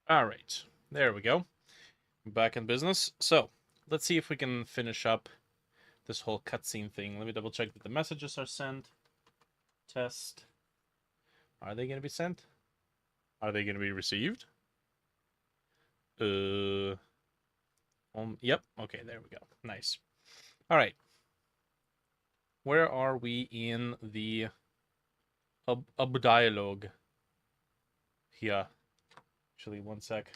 All right, there we go. Back in business. So let's see if we can finish up this whole cutscene thing. Let me double check that the messages are sent. Test. Are they going to be sent? Are they going to be received? Yep. Okay, there we go. Nice. All right. Where are we in the dialogue? Here. Actually, one sec.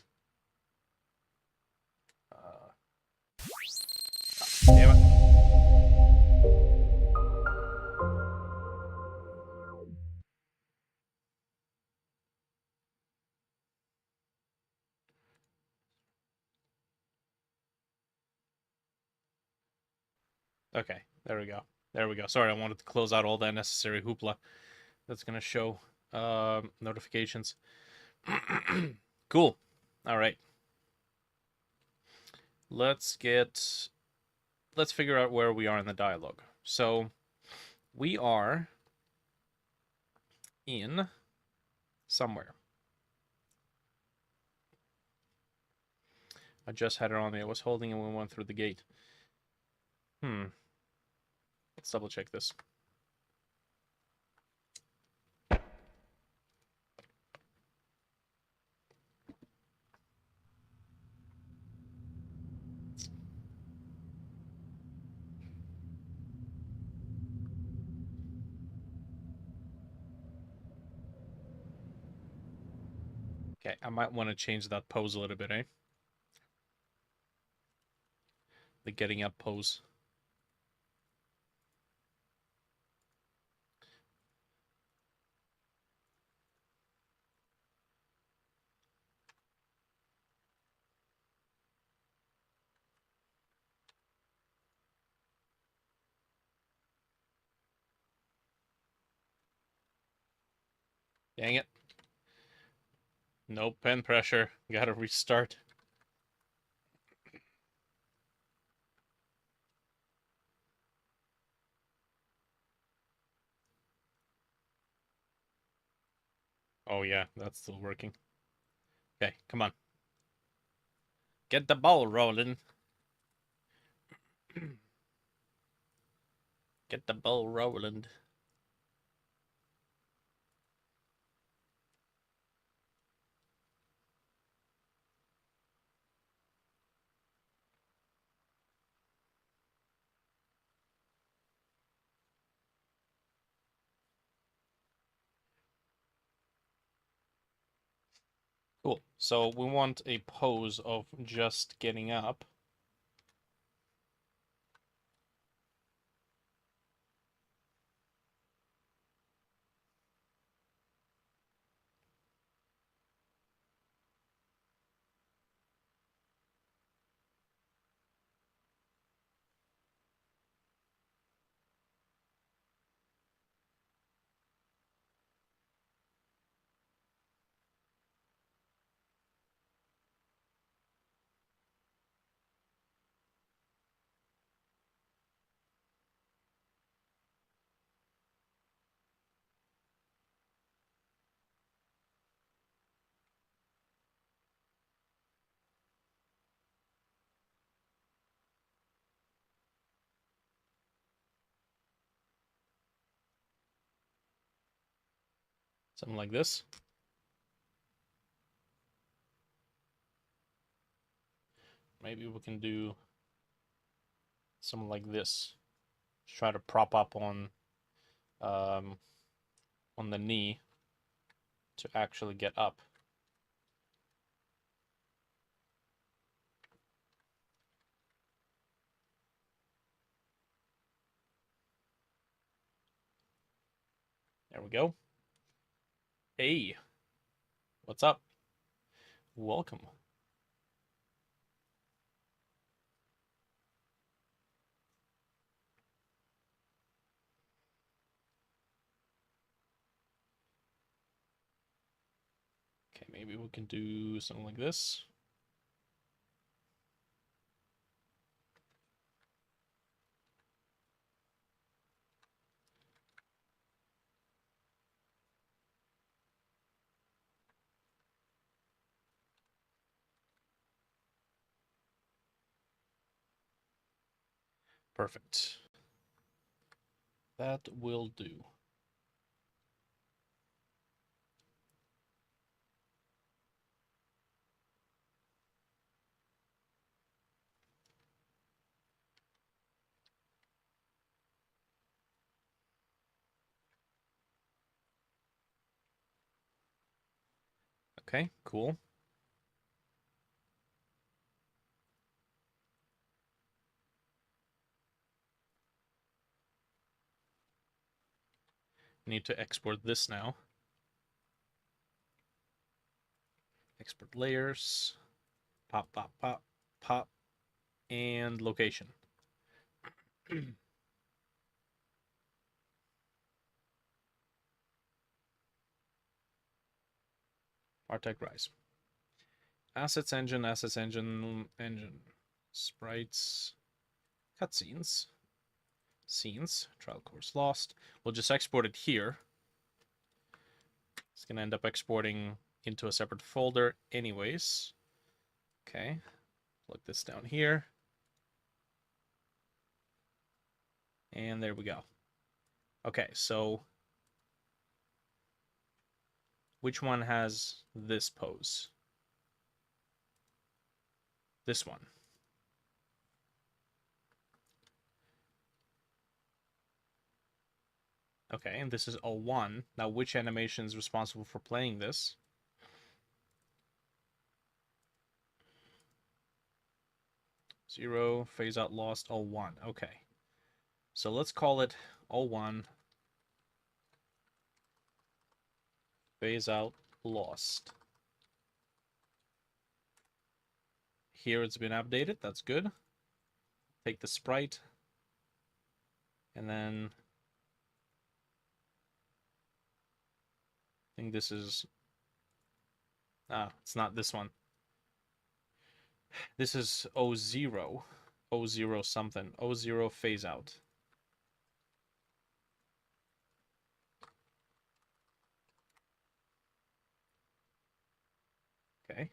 Damn it. Okay, there we go. There we go. Sorry, I wanted to close out all that necessary hoopla that's going to show notifications. Cool. All right. Let's figure out where we are in the dialogue. So we are in somewhere. I just had it on me. I was holding it when we went through the gate. Let's double check this. Okay, I might want to change that pose a little bit, eh? The getting up pose. Dang it. No pen pressure. Gotta restart. Oh yeah, that's still working. Okay, come on. Get the ball rolling. Get the ball rolling. Cool. So we want a pose of just getting up. Something like this. Maybe we can do something like this. Just try to prop up um, on the knee to actually get up. There we go. Hey, what's up? Welcome. Okay, maybe we can do something like this. Perfect. That will do. Okay, cool. Need to export this now. Export layers. Pop, pop, pop, pop, and location. Artec Rise. Assets engine, engine. Sprites, cutscenes, scenes, trial course lost. We'll just export it here. It's going to end up exporting into a separate folder anyways. Okay, plug this down here. And there we go. Okay, so which one has this pose? This one. Okay, and this is 01. Now, which animation is responsible for playing this? Zero, phase out lost, 01. Okay. So let's call it 01. Phase out lost. Here it's been updated. That's good. Take the sprite. And then I think this is... it's not this one. This is 00. 00 something. 00 phase out. Okay.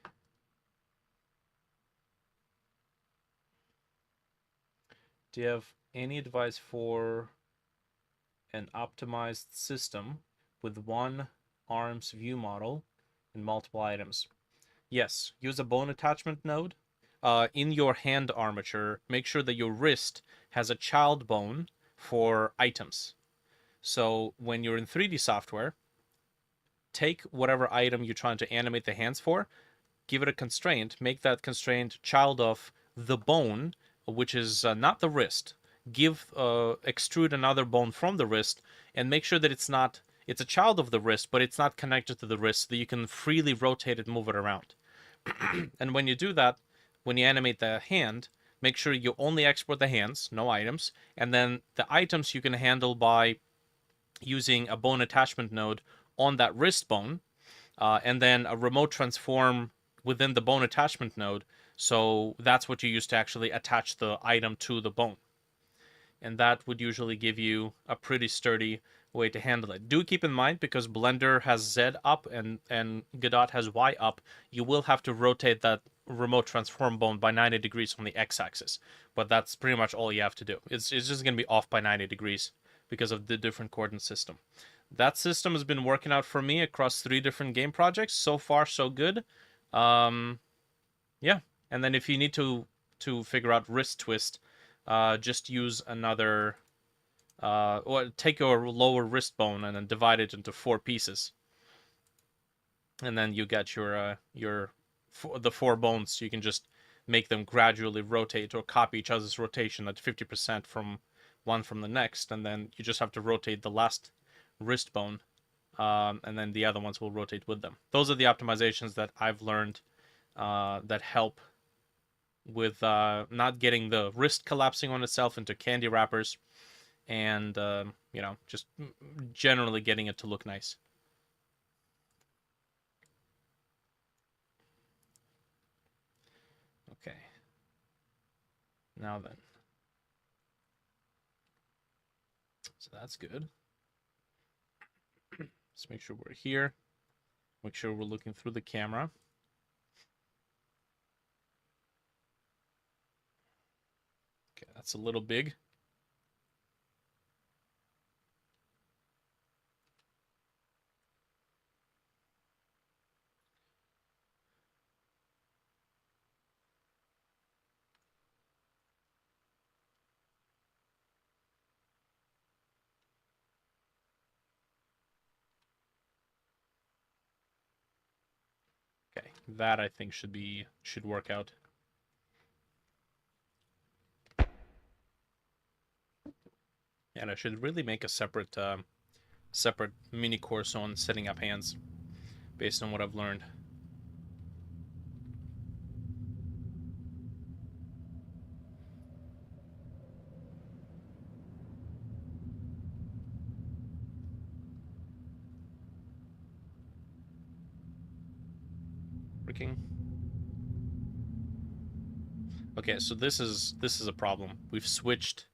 Do you have any advice for an optimized system with one ARMS view model and multiple items? Yes, use a bone attachment node. In your hand armature, make sure that your wrist has a child bone for items. So when you're in 3D software, take whatever item you're trying to animate the hands for, give it a constraint, make that constraint child of the bone, which is not the wrist. Extrude another bone from the wrist, and make sure that it's a child of the wrist, but it's not connected to the wrist, so that you can freely rotate it, move it around. And when you do that, when you animate the hand, make sure you only export the hands, no items, and then the items you can handle by using a bone attachment node on that wrist bone, and then a remote transform within the bone attachment node. So that's what you use to actually attach the item to the bone. And that would usually give you a pretty sturdy way to handle it. Do keep in mind, because Blender has Z up and Godot has Y up, you will have to rotate that remote transform bone by 90 degrees on the X-axis. But that's pretty much all you have to do. It's just going to be off by 90 degrees because of the different coordinate system. That system has been working out for me across 3 different game projects. So far, so good. Yeah. And then if you need to figure out wrist twist, just use another... or take your lower wrist bone and then divide it into 4 pieces. And then you get the 4 bones. You can just make them gradually rotate or copy each other's rotation at 50% from one from the next. And then you just have to rotate the last wrist bone, and then the other ones will rotate with them. Those are the optimizations that I've learned that help with not getting the wrist collapsing on itself into candy wrappers, and just generally getting it to look nice. Okay. Now then. So that's good. Let's make sure we're here. Make sure we're looking through the camera. Okay, that's a little big. That I think should work out. And I should really make a separate mini course on setting up hands based on what I've learned. Working. Okay, so this is a problem. We've switched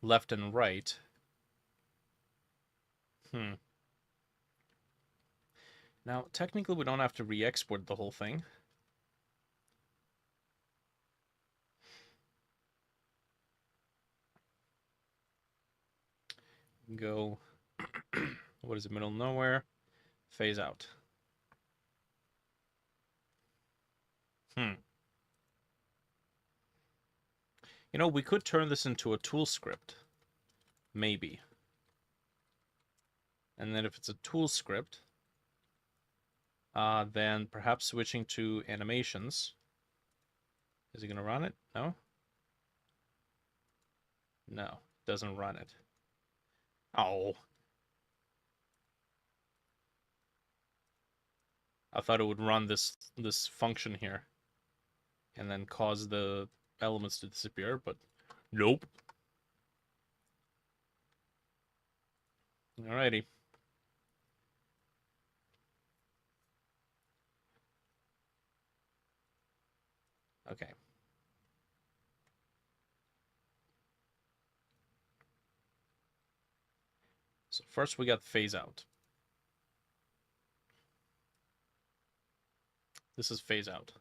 left and right. Now, technically we don't have to re-export the whole thing. Go, what is it, middle of nowhere, phase out. You know, we could turn this into a tool script. Maybe. And then if it's a tool script, then perhaps switching to animations. Is it going to run it? No? No, doesn't run it. Oh. I thought it would run this function here and then cause the elements to disappear, but nope. Alrighty. Okay. So first we got phase out. This is phase out.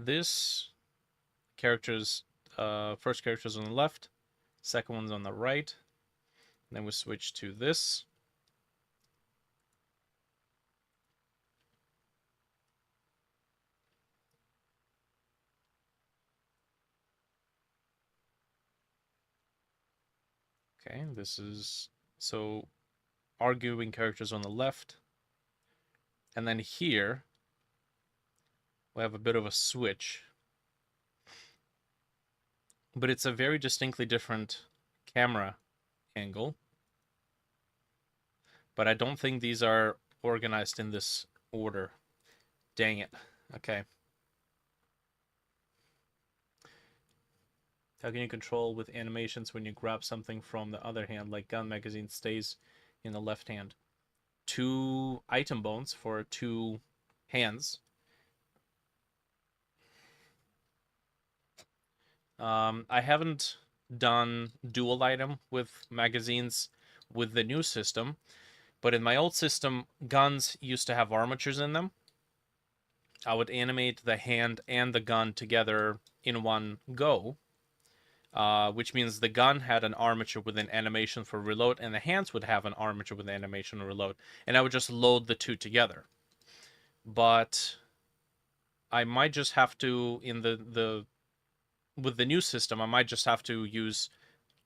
This character's first character's on the left, second one's on the right. Then we switch to this. Okay, this is so arguing characters on the left. And then here we have a bit of a switch. But it's a very distinctly different camera angle. But I don't think these are organized in this order. Dang it. Okay. How can you control with animations when you grab something from the other hand, like gun magazine stays in the left hand? 2 item bones for 2 hands. I haven't done dual item with magazines with the new system, but in my old system, guns used to have armatures in them. I would animate the hand and the gun together in one go, which means the gun had an armature with an animation for reload, and the hands would have an armature with an animation for reload, and I would just load the two together. But I might just have to, in with the new system, I might just have to use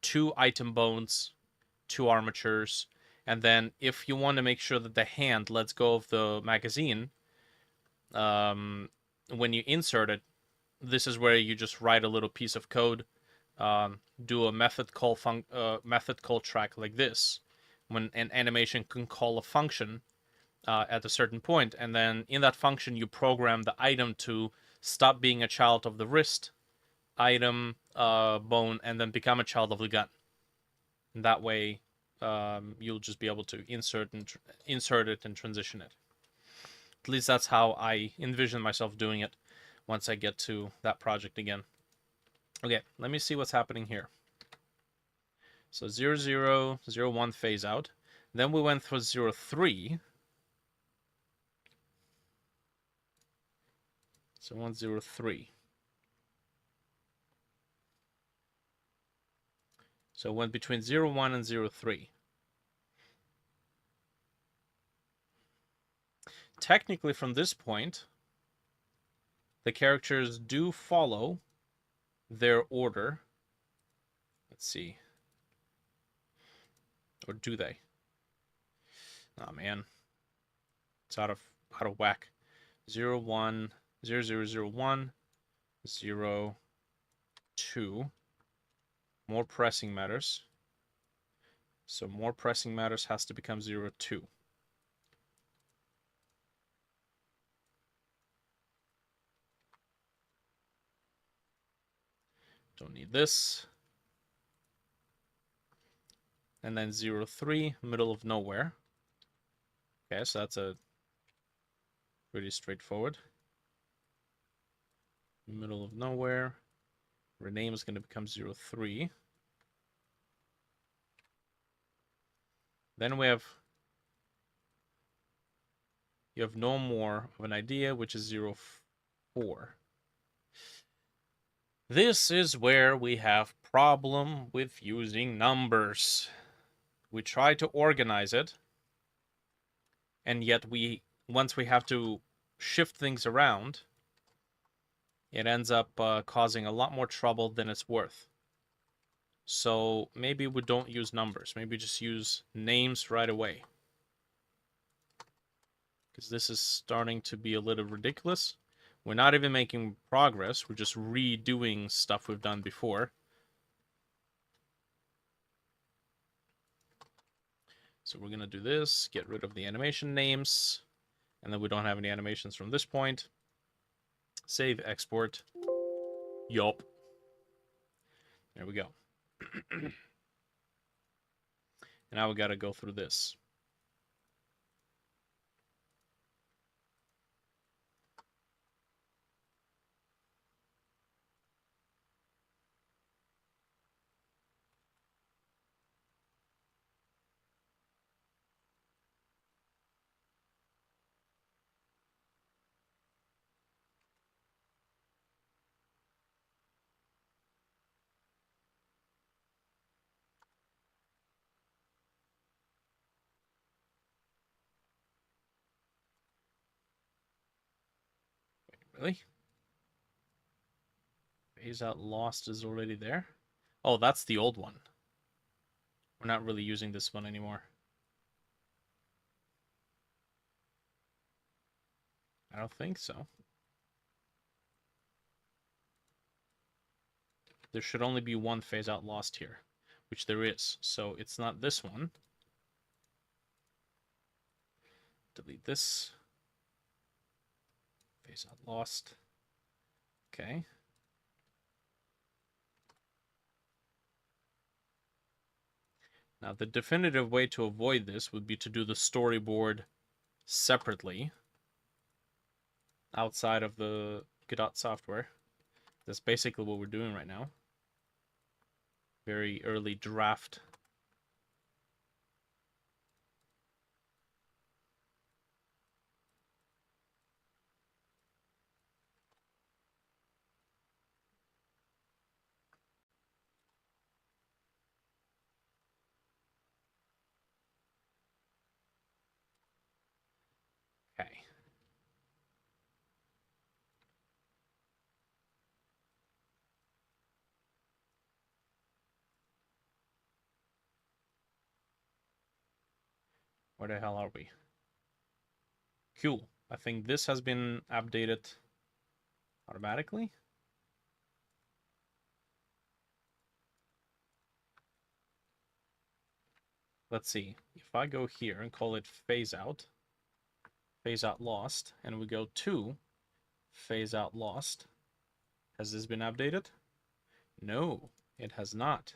2 item bones, 2 armatures, and then if you want to make sure that the hand lets go of the magazine, when you insert it, this is where you just write a little piece of code, do a method call track like this, when an animation can call a function at a certain point, and then in that function you program the item to stop being a child of the wrist item bone and then become a child of the gun. And that way, you'll just be able to insert it and transition it. At least that's how I envision myself doing it once I get to that project again. Okay, let me see what's happening here. So 0, 0, 0, 1 phase out. Then we went for 0, 3. So 1, 0, 3. So it went between 0, 1 and 0, 3. Technically, from this point, the characters do follow their order. Let's see. Or do they? Oh, man. It's out of whack. 0, 1, 0, 0, 0, 1, 0, 2. More pressing matters. So more pressing matters has to become 0, 2. Don't need this. And then 0, 3, middle of nowhere. Okay, so that's a pretty straightforward. Middle of nowhere. Rename is going to become 0, 3. Then we have, you have no more of an idea, which is 0, 4. This is where we have problem with using numbers. We try to organize it, and yet once we have to shift things around, it ends up causing a lot more trouble than it's worth. So maybe we don't use numbers. Maybe just use names right away. Because this is starting to be a little ridiculous. We're not even making progress. We're just redoing stuff we've done before. So we're going to do this, get rid of the animation names, and then we don't have any animations from this point. Save, export. Yup. There we go. And now we got to go through this. Really? Phase out lost is already there? Oh, that's the old one. We're not really using this one anymore. I don't think so. There should only be one phase out lost here, which there is. So it's not this one. Delete this. Phase out lost. Okay. Now the definitive way to avoid this would be to do the storyboard separately outside of the Godot software. That's basically what we're doing right now. Very early draft. Okay. Where the hell are we? Cool. I think this has been updated automatically. Let's see. If I go here and call it phase out lost, and we go to phase out lost, has this been updated? No, it has not.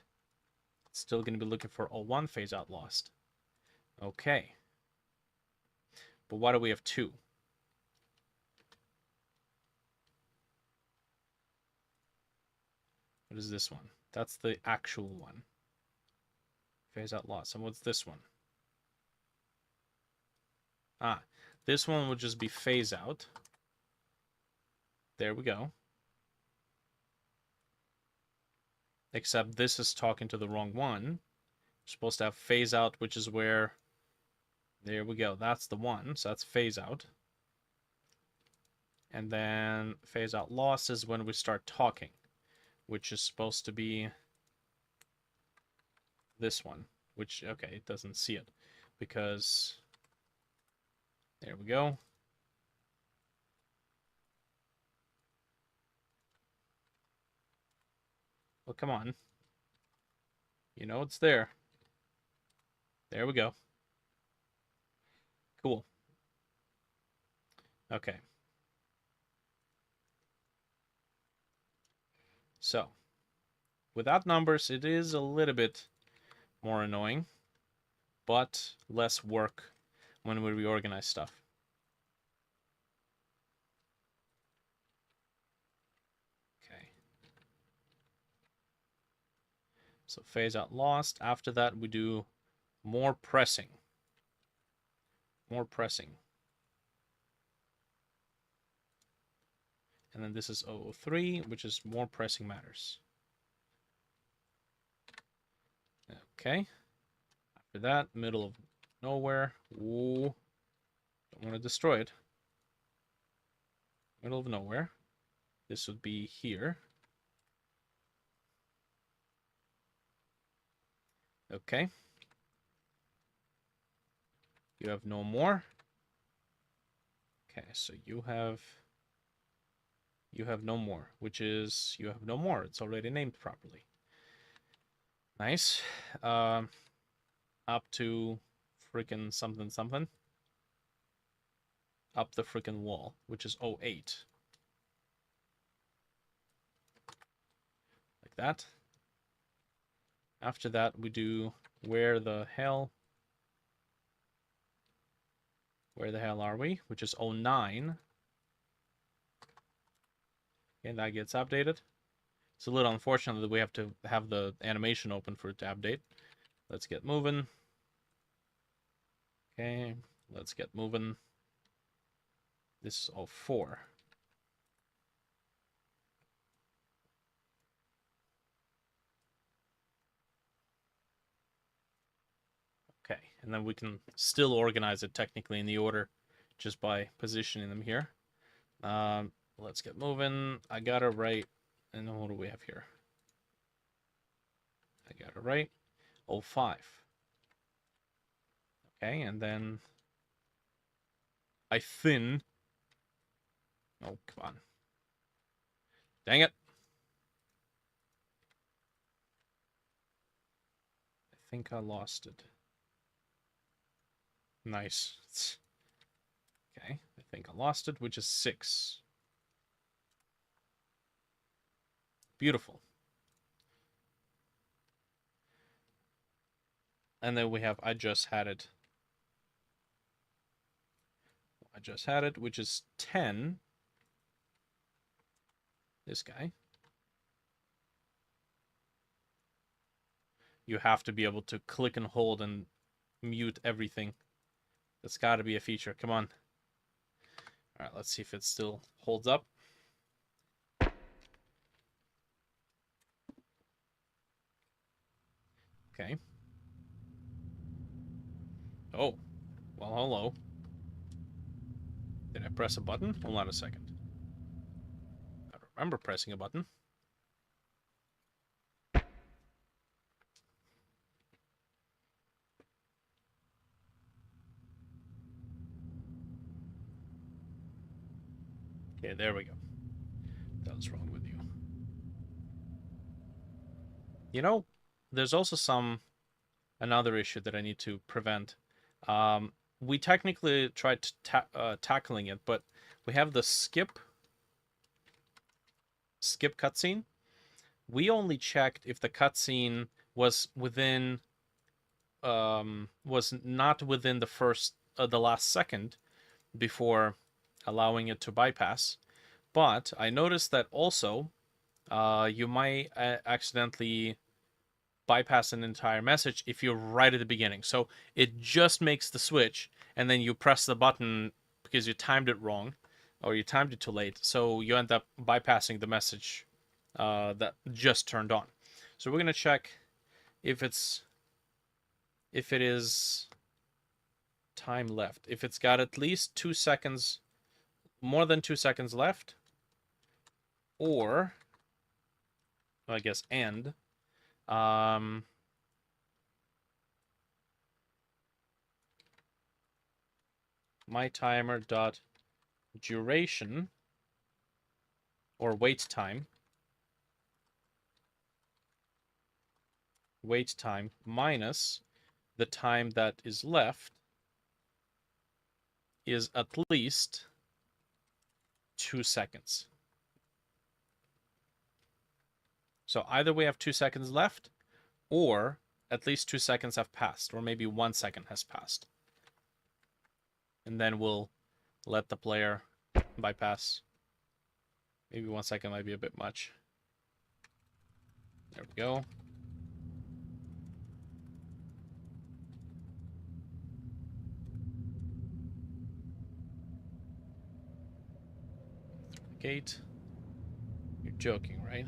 It's still going to be looking for O1 phase out lost. Okay. But why do we have two? What is this one? That's the actual one. Phase out lost. And what's this one? Ah, this one would just be phase out. There we go. Except this is talking to the wrong one. We're supposed to have phase out, which is where... There we go. That's the one. So that's phase out. And then phase out lost is when we start talking, which is supposed to be this one, which, okay, it doesn't see it because There we go. Well, come on. You know it's there. There we go. Cool. Okay. So, without numbers, it is a little bit more annoying, but less work when we reorganize stuff. Okay. So phase out lost. After that, we do more pressing. More pressing. And then this is 003, which is more pressing matters. Okay. After that, middle of nowhere. Ooh. Don't want to destroy it. Middle of nowhere. This would be here. Okay. You have no more. Okay, so you have no more, which is you have no more. It's already named properly. Nice. Up to freaking something something. Up the freaking wall, which is 08. Like that. After that, we do where the hell are we? Which is 09. And that gets updated. It's a little unfortunate that we have to have the animation open for it to update. Let's get moving. Okay, let's get moving. This is 04. Okay, and then we can still organize it technically in the order just by positioning them here. Let's get moving. I got it right. And then what do we have here? I got it right. 05. Okay, and then I thin. Oh, come on. Dang it. I think I lost it. Nice. Okay, I think I lost it, which is 6. Beautiful. And then we have I just had it. I just had it, which is 10. This guy. You have to be able to click and hold and mute everything. That's got to be a feature. Come on. All right, let's see if it still holds up. Okay. Oh, well, hello. Did I press a button? Hold on a second. I remember pressing a button. Okay, there we go. That was wrong with you. You know, there's also another issue that I need to prevent. We technically tried tackling it, but we have the skip cutscene. We only checked if the cutscene was within was not within the last second before allowing it to bypass. But I noticed that also you might accidentally bypass an entire message if you're right at the beginning. So it just makes the switch, and then you press the button because you timed it wrong, or you timed it too late. So you end up bypassing the message that just turned on. So we're gonna check if it is time left. If it's got at least 2 seconds, more than 2 seconds left, or I guess and my timer dot duration or wait time minus the time that is left is at least 2 seconds. So either we have 2 seconds left, or at least 2 seconds have passed, or maybe 1 second has passed. And then we'll let the player bypass. Maybe 1 second might be a bit much. There we go. Gate. You're joking, right?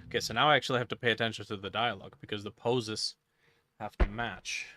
Okay, so now I actually have to pay attention to the dialogue because the poses have to match.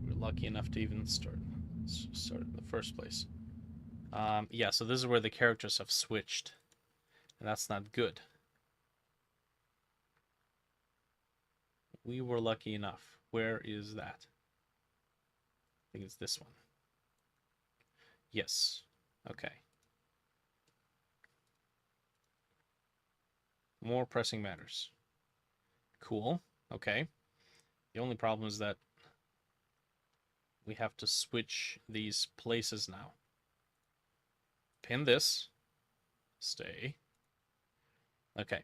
We're lucky enough to even start in the first place. Yeah, so this is where the characters have switched, and that's not good. We were lucky enough. Where is that? I think it's this one. Yes. Okay. More pressing matters. Cool. Okay. The only problem is that we have to switch these places now. Pin this. Stay. Okay.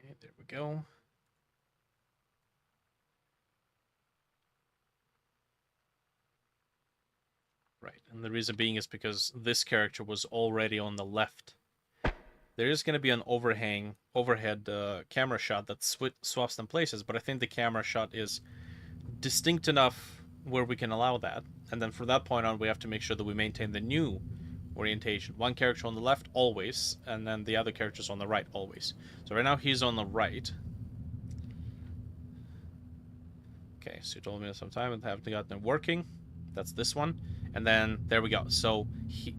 Okay, there we go. Right, and the reason being is because this character was already on the left. There is going to be an overhead camera shot that swaps them places, but I think the camera shot is distinct enough where we can allow that. And then from that point on, we have to make sure that we maintain the new orientation. One character on the left always, and then the other characters on the right always. So right now he's on the right. Okay, so you told me some time and haven't gotten it working. That's this one. And then there we go. So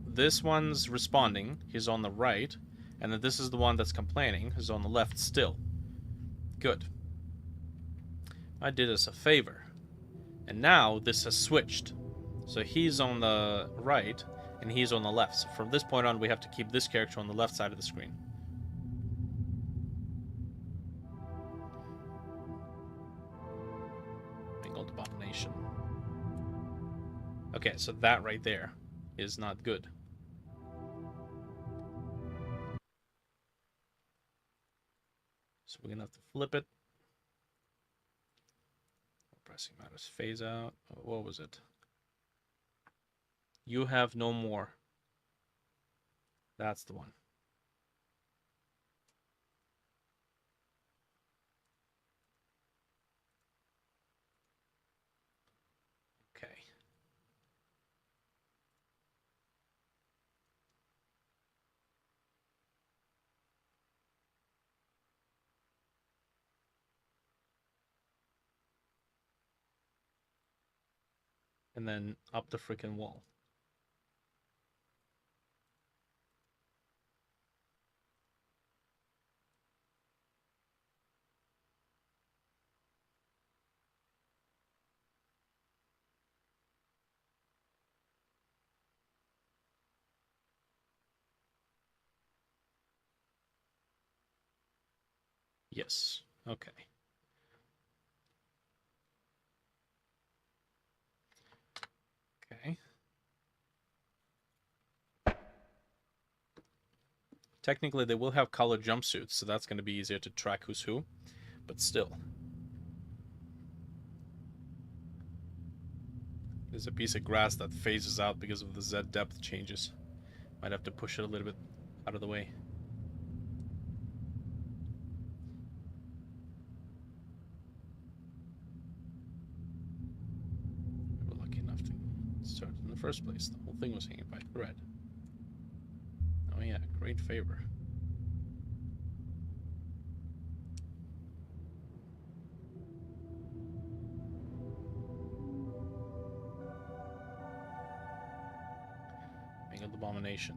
this one's responding. He's on the right. And then this is the one that's complaining. He's on the left still. Good. I did us a favor. And now this has switched. So he's on the right and he's on the left. So from this point on, we have to keep this character on the left side of the screen. Mingled abomination. Okay, so that right there is not good. So we're gonna have to flip it. Pressing matters. Phase out. What was it? You have no more. That's the one. Okay. And then up the freaking wall. Yes. Okay. Okay. Technically, they will have colored jumpsuits, so that's going to be easier to track who's who. But still. There's a piece of grass that phases out because of the Z depth changes. Might have to push it a little bit out of the way. in the first place? The whole thing was hanging by a thread. Oh yeah, great favor. Mangled abomination.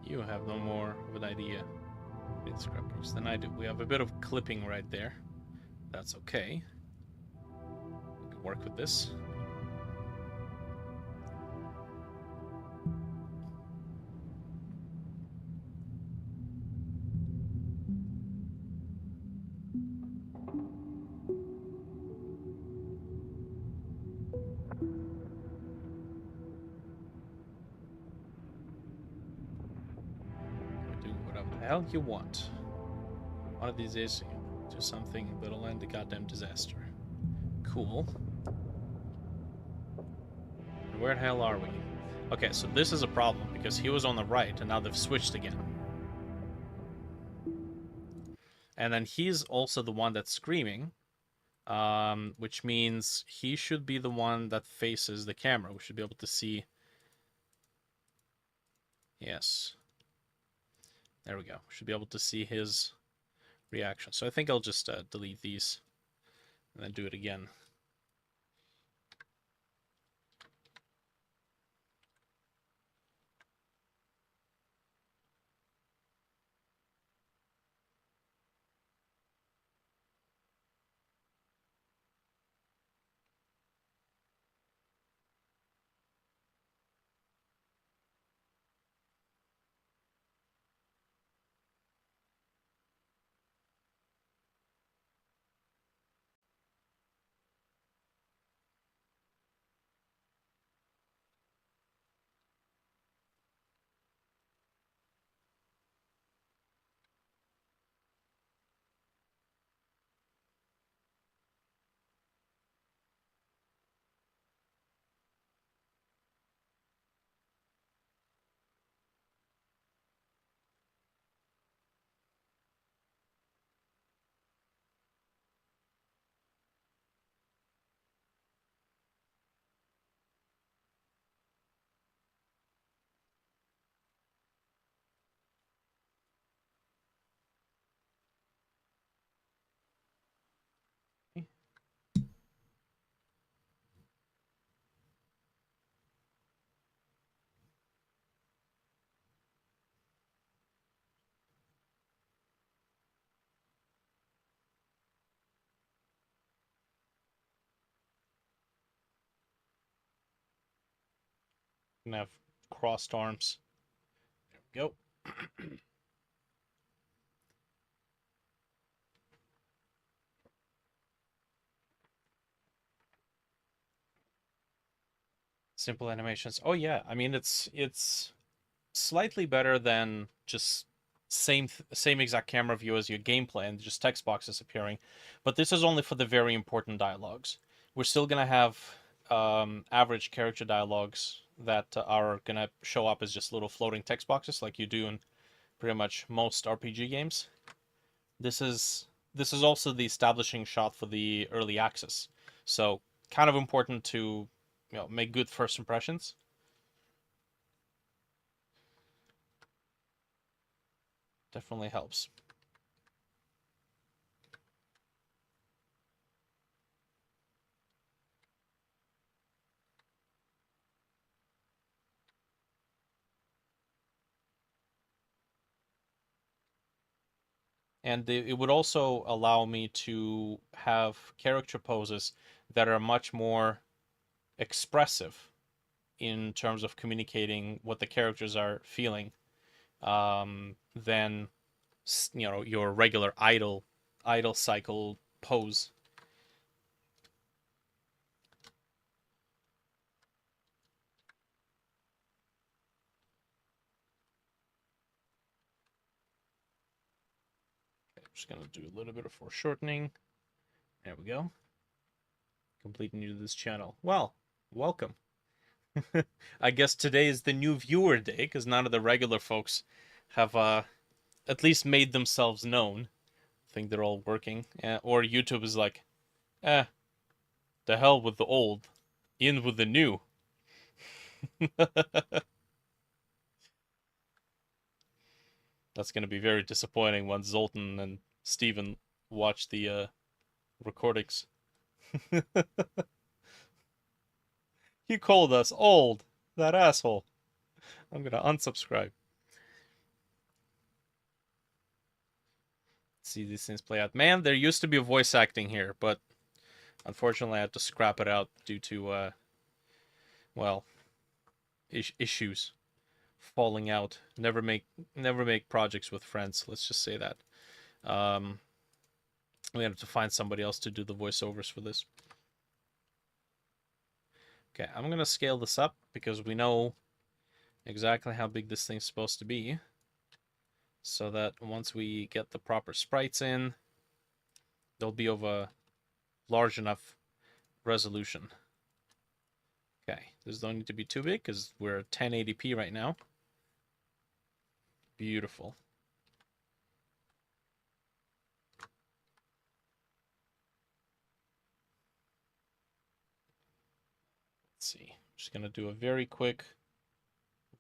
You have no more of an idea with scrapbooks than I do. We have a bit of clipping right there. That's okay. We can work with this. Do whatever the hell you want. One of these days, do something that'll end the goddamn disaster. Cool. And where the hell are we? Okay, so this is a problem because he was on the right and now they've switched again. And then he's also the one that's screaming, which means he should be the one that faces the camera. We should be able to see. Yes. There we go. We should be able to see his reaction. So I think I'll just delete these and then do it again. And have crossed arms. There we go. Simple animations. Oh yeah, I mean it's slightly better than just same exact camera view as your gameplay and just text boxes appearing. But this is only for the very important dialogues. We're still gonna have average character dialogues that are gonna show up as just little floating text boxes like you do in pretty much most RPG games. This is also the establishing shot for the early access. So kind of important to make good first impressions. Definitely helps. And it would also allow me to have character poses that are much more expressive in terms of communicating what the characters are feeling than your regular idle cycle pose. Okay, I'm just gonna do a little bit of foreshortening. There we go. Completely new to this channel. Well, welcome. I guess today is the new viewer day because none of the regular folks have at least made themselves known. I think they're all working. Or YouTube is like, The hell with the old, in with the new. That's gonna be very disappointing once Zoltan and Steven watch the recordings. He called us old, that asshole. I'm gonna unsubscribe. See these things play out. Man, there used to be voice acting here, but unfortunately I had to scrap it out due to, well, issues. Falling out. Never make projects with friends, let's just say that. We have to find somebody else to do the voiceovers for this. Okay, I'm gonna scale this up because we know exactly how big this thing's supposed to be, so that once we get the proper sprites in, they'll be of a large enough resolution. Okay, this don't need to be too big because we're at 1080p right now. Beautiful. Let's see. Just gonna do a very quick,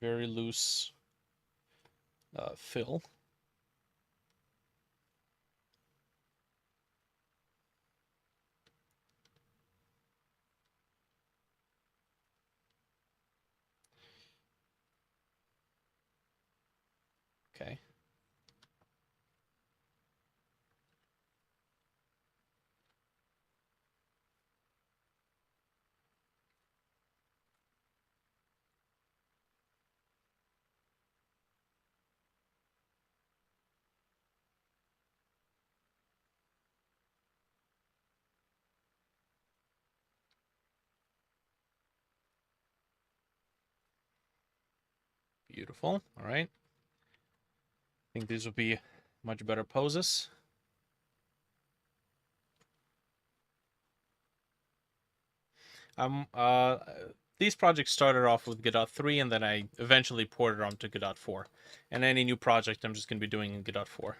very loose fill. Okay. Beautiful. All right. I think these will be much better poses. These projects started off with Godot 3, and then I eventually ported onto Godot 4. And any new project I'm just going to be doing in Godot 4.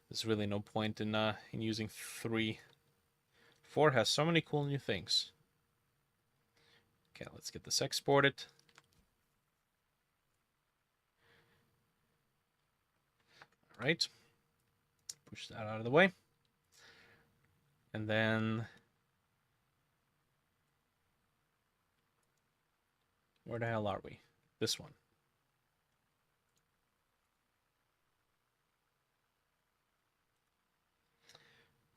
There's really no point in using 3. 4 has so many cool new things. Okay, let's get this exported. All right. Push that out of the way. And then where the hell are we? This one.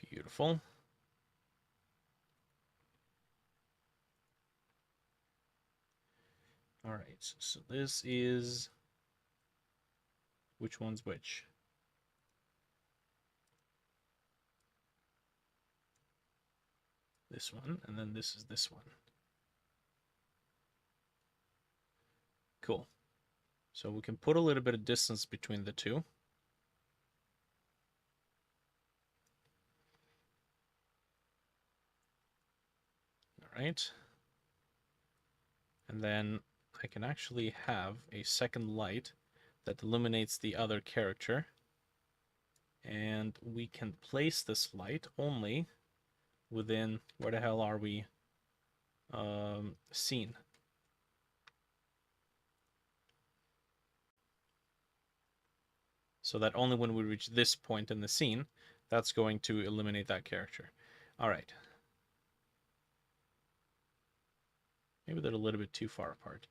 Beautiful. All right, so this is, which one's which? This one, and then this is this one. Cool. So we can put a little bit of distance between the two. All right. And then I can actually have a second light that illuminates the other character. And we can place this light only within, where the hell are we? Scene. So that only when we reach this point in the scene, that's going to eliminate that character. All right. Maybe they're a little bit too far apart.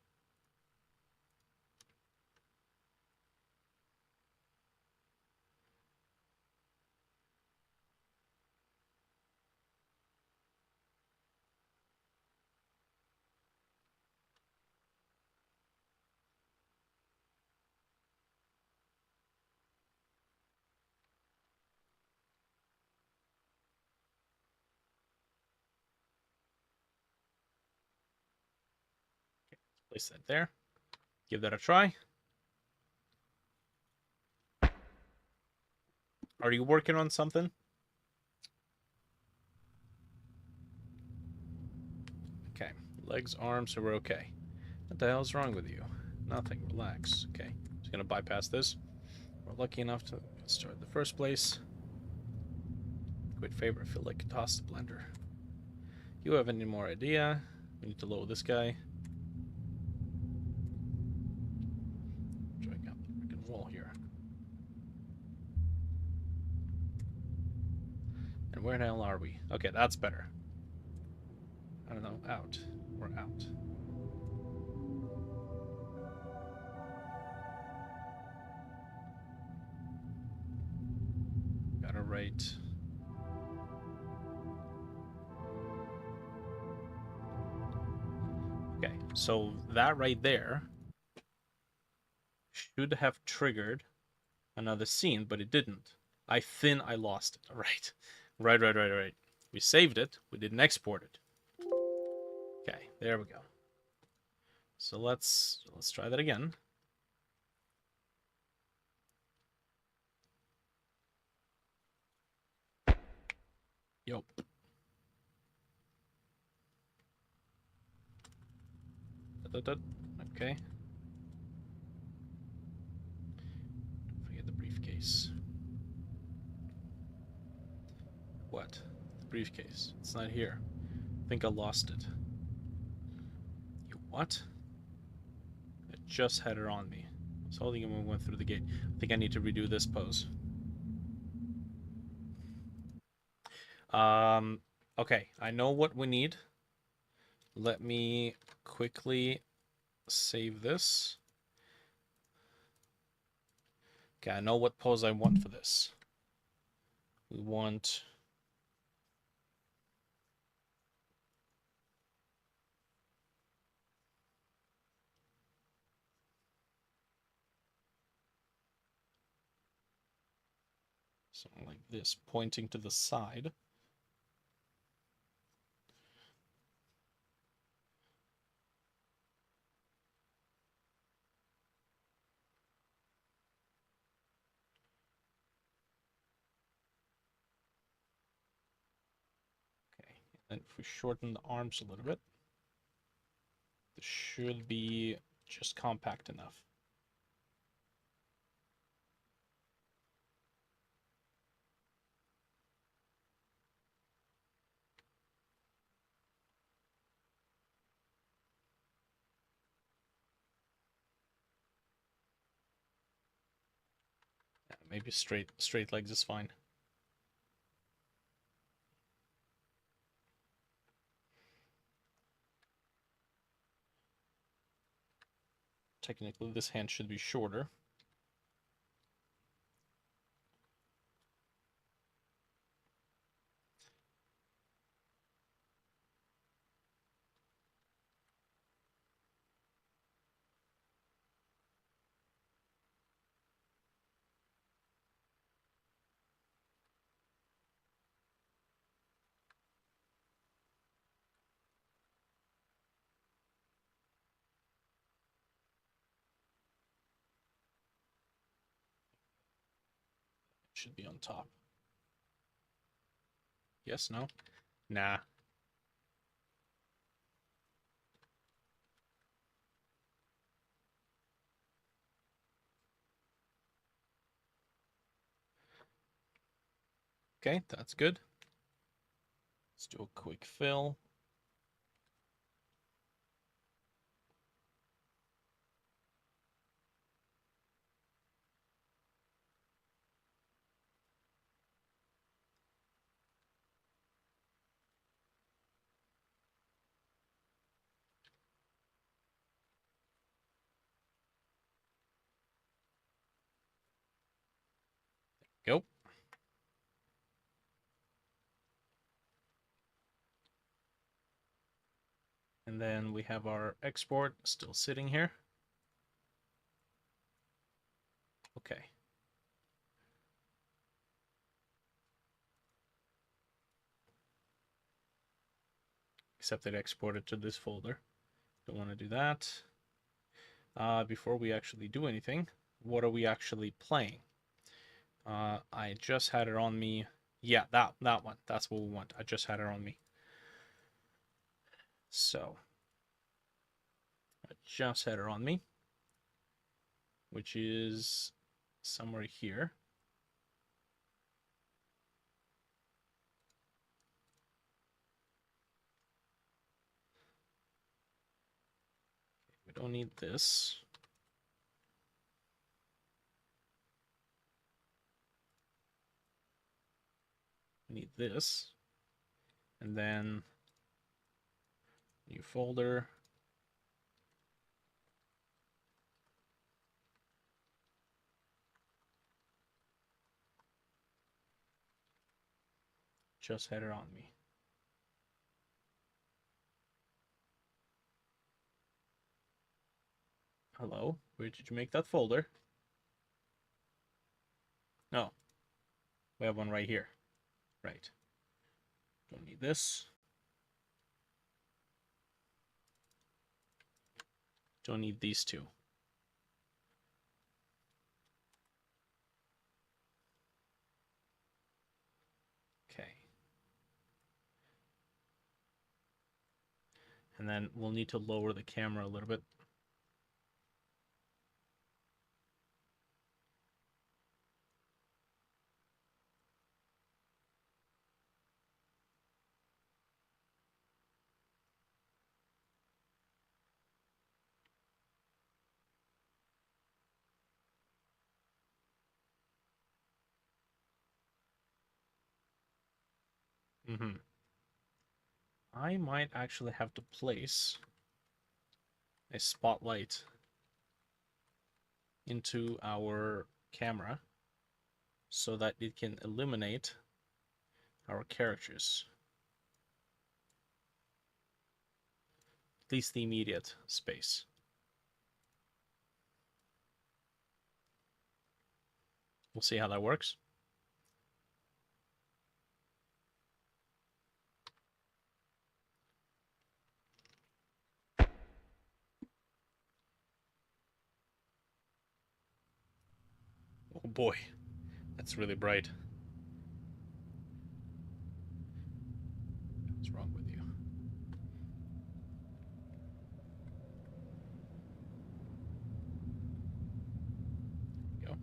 Place that there. Give that a try. Are you working on something? Okay. Legs, arms, so we're okay. What the hell's wrong with you? Nothing. Relax. Okay. Just gonna bypass this. We're lucky enough to start in the first place. Quit favor. I feel like a tossed blender. You have any more idea? We need to lower this guy. Drag out the freaking wall here. And where the hell are we? Okay, that's better. I don't know. Out. We're out. Got it right. Okay, so that right there should have triggered another scene, but it didn't. I lost it. Right. Right. We saved it. We didn't export it. Okay, there we go. So let's try that again. Yo. Okay. Don't forget the briefcase. What? The briefcase. It's not here. I think I lost it. You what? I just had her on me. I was holding it when we went through the gate. I think I need to redo this pose. Okay, I know what we need. Let me quickly save this. Okay, I know what pose I want for this. We want... something like this, pointing to the side. Okay, and if we shorten the arms a little bit, this should be just compact enough. Yeah, maybe straight legs is fine. Technically, this hand should be shorter. It should be on top. Yes, no? Nah. Okay, that's good. Let's do a quick fill. Go. And then we have our export still sitting here. Okay. Except it exported to this folder. Don't want to do that. Before we actually do anything, what are we actually playing? I just had her on me. Yeah, that one. That's what we want. I just had her on me. So, I just had her on me, which is somewhere here. We don't need this. We need this. And then new folder. Just had it on me. Hello, where did you make that folder? No, we have one right here. Right. Don't need this. Don't need these two. Okay. And then we'll need to lower the camera a little bit. I might actually have to place a spotlight into our camera so that it can illuminate our characters. At least the immediate space. We'll see how that works. Oh boy, that's really bright. What's wrong with you? Go.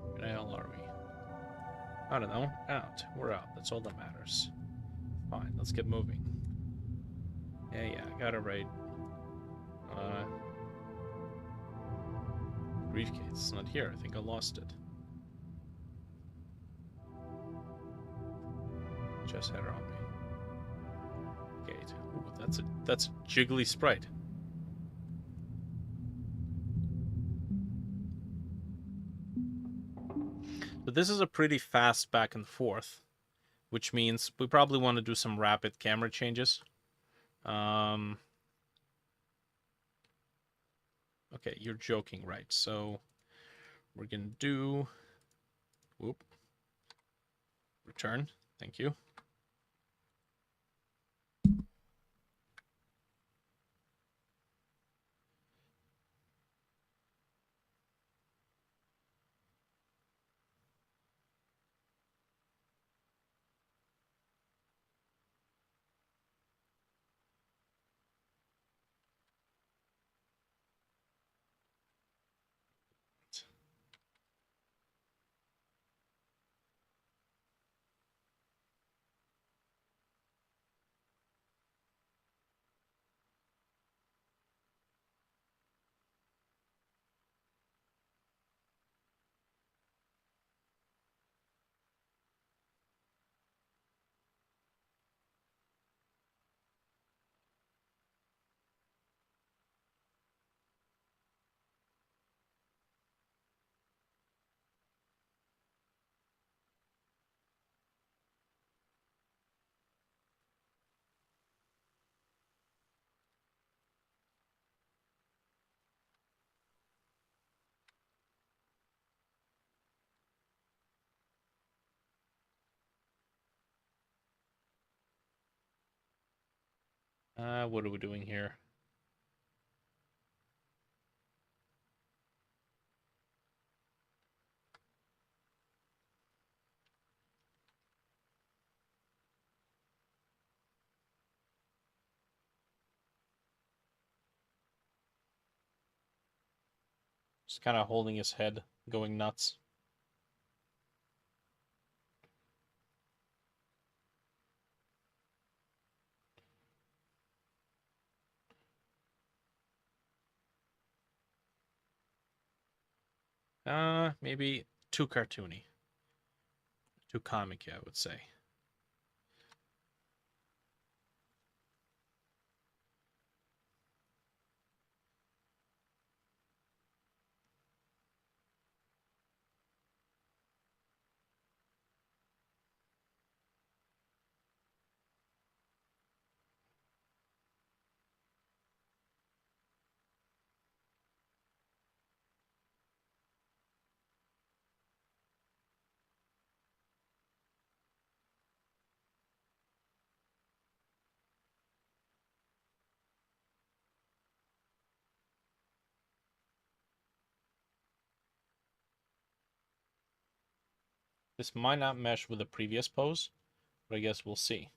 Where the hell are we? I don't know. Out. We're out. That's all that matters. Fine, let's get moving. Yeah, I got it right. Briefcase. It's not here. I think I lost it. Just had it on me. Gate. Ooh, that's a jiggly sprite. But this is a pretty fast back and forth, which means we probably want to do some rapid camera changes. Okay, you're joking, right? So we're gonna do return. Thank you. What are we doing here? Just kind of holding his head, going nuts. Maybe too cartoony. Too comic, I would say. This might not mesh with the previous pose, but I guess we'll see.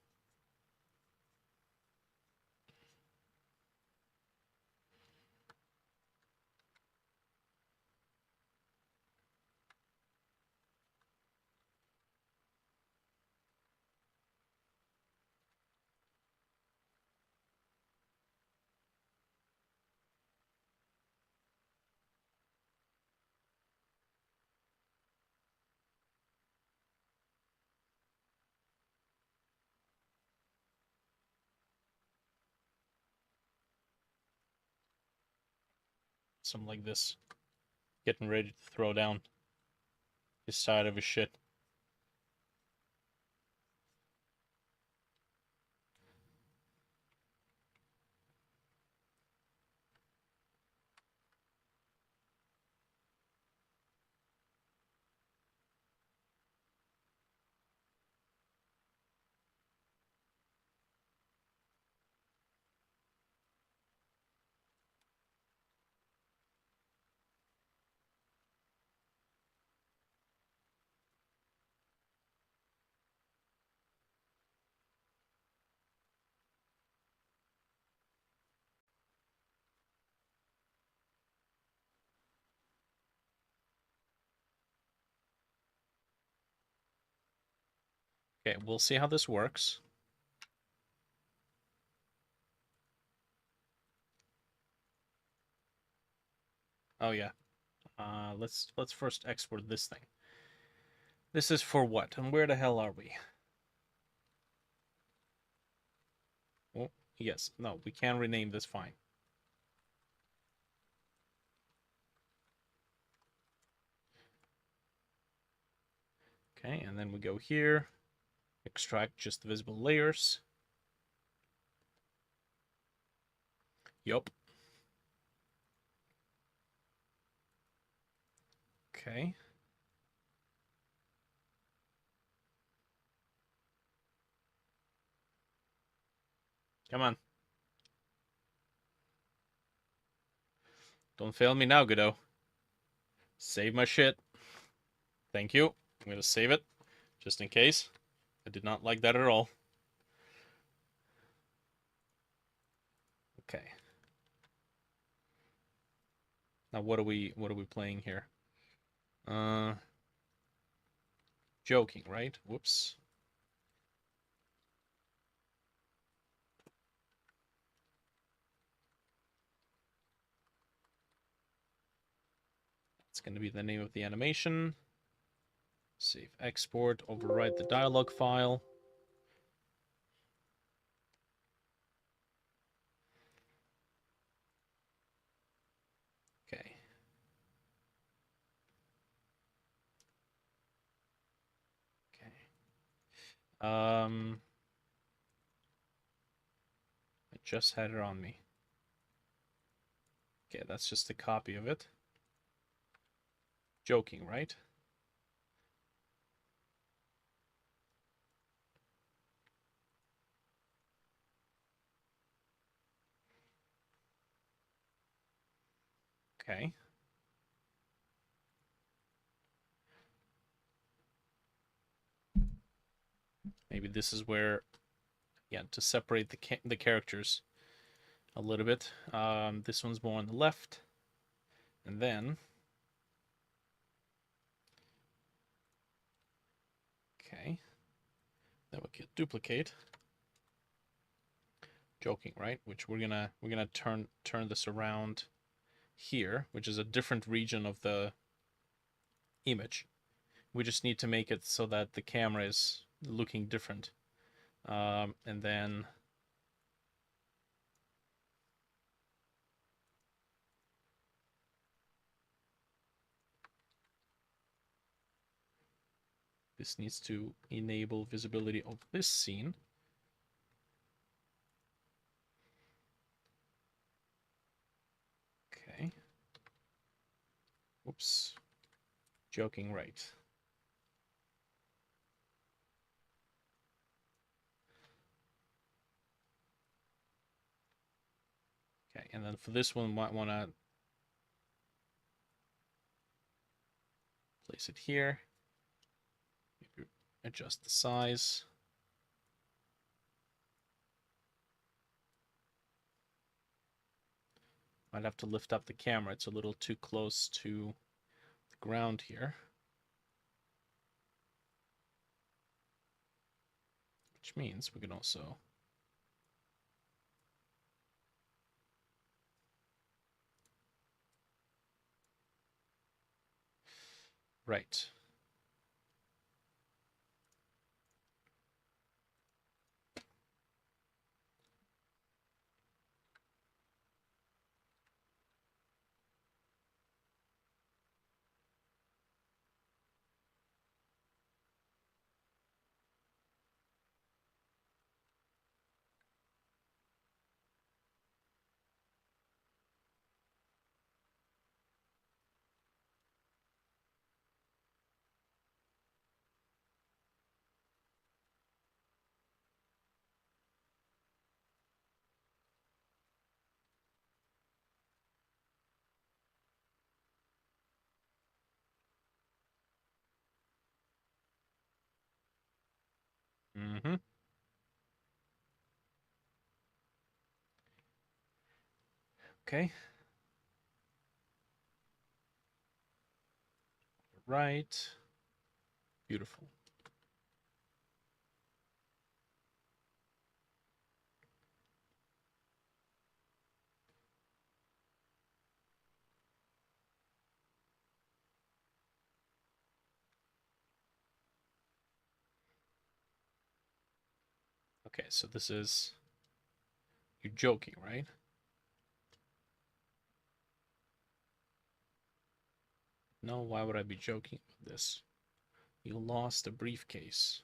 Something like this. Getting ready to throw down his side of his shit. Okay, we'll see how this works. Oh yeah. Let's first export this thing. This is for what? And where the hell are we? Oh, yes. No, we can rename this fine. Okay, and then we go here, extract just the visible layers. Yup. Okay. Come on. Don't fail me now, Godot. Save my shit. Thank you. I'm going to save it, just in case. I did not like that at all. Okay. Now what are we playing here? Joking, right? Whoops. It's going to be the name of the animation. Save export, overwrite the dialog file. Okay. Okay. I just had it on me. Okay, that's just a copy of it. Joking, right? Okay. Maybe this is where, yeah, to separate the characters a little bit. This one's more on the left. And then duplicate. Joking, right? Which we're gonna turn this around here, which is a different region of the image. We just need to make it so that the camera is looking different. And then this needs to enable visibility of this scene. Okay. Whoops. Joking, right. Okay, and then for this one, might want to place it here. Maybe adjust the size. Might have to lift up the camera. It's a little too close to the ground here. Which means we can also right. Mm-hmm. Okay. Right. Beautiful. Okay, so this is... You're joking, right? No, why would I be joking about this? You lost a briefcase.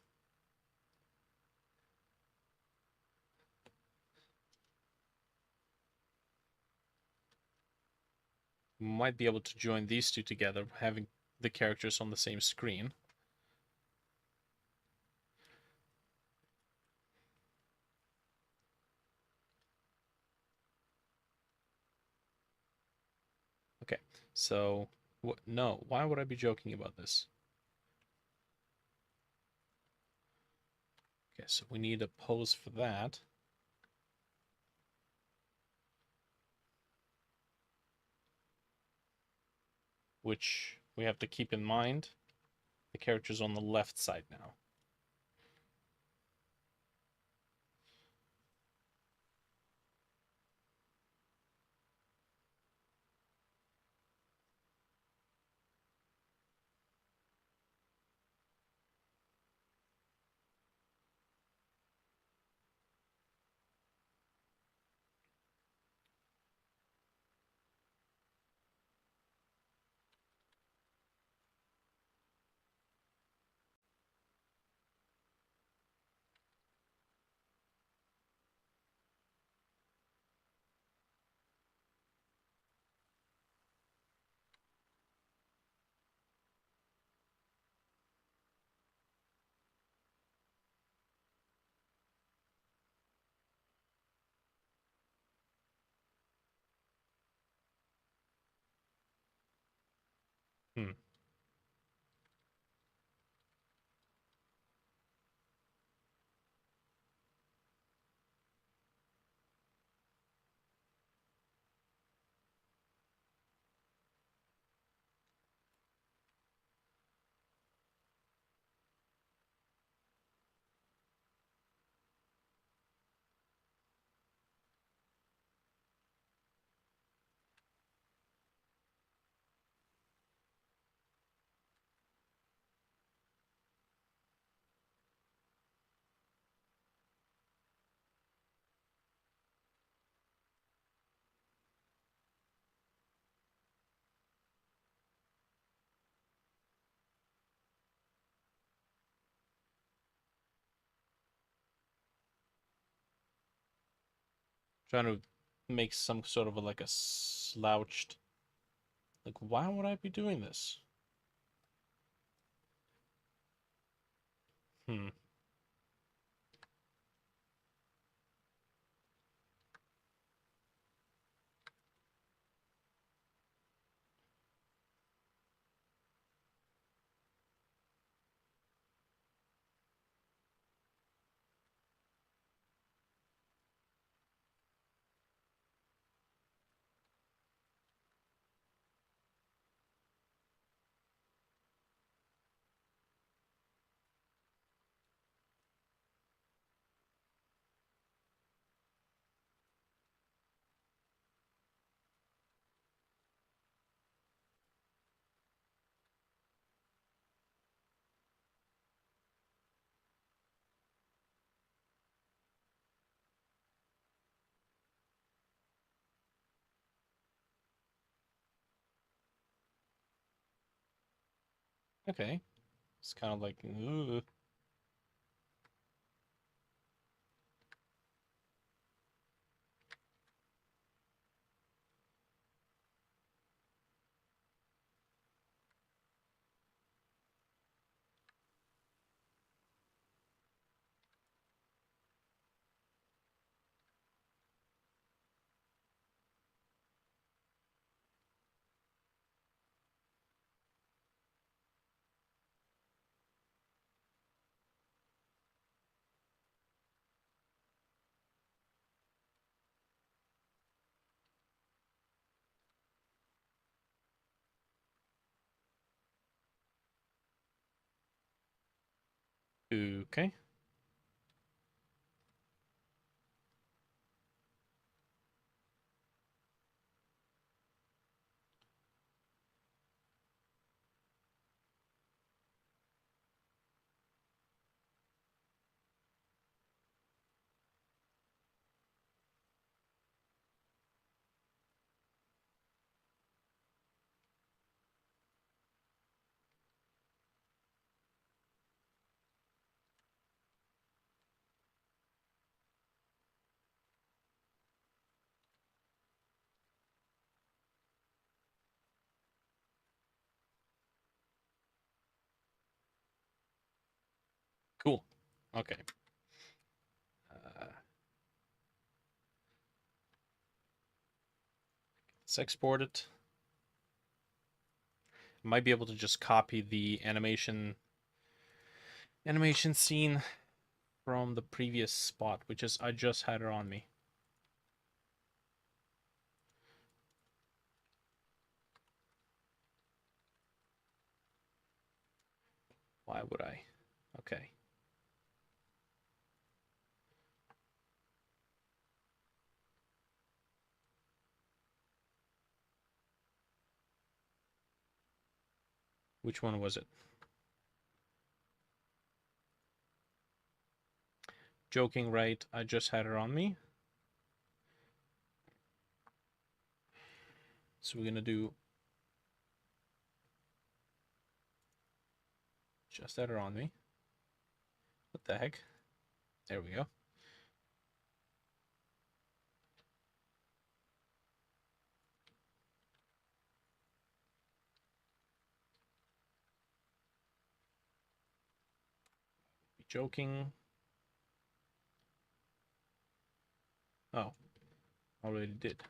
We might be able to join these two together, having the characters on the same screen. Okay, so... No, why would I be joking about this? Okay, so we need a pose for that. Which we have to keep in mind. The character's on the left side now. Hmm. Trying to make some sort of like a slouched. Like, why would I be doing this? Hmm. Okay. It's kind of like, ooh. Okay. Cool. Okay. Let's export it. Might be able to just copy the animation scene from the previous spot, which is I just had it on me. Why would I? Okay. Which one was it? Joking, right? I just had it on me. So we're gonna do just had it on me. What the heck? There we go. Be joking. Oh, already did.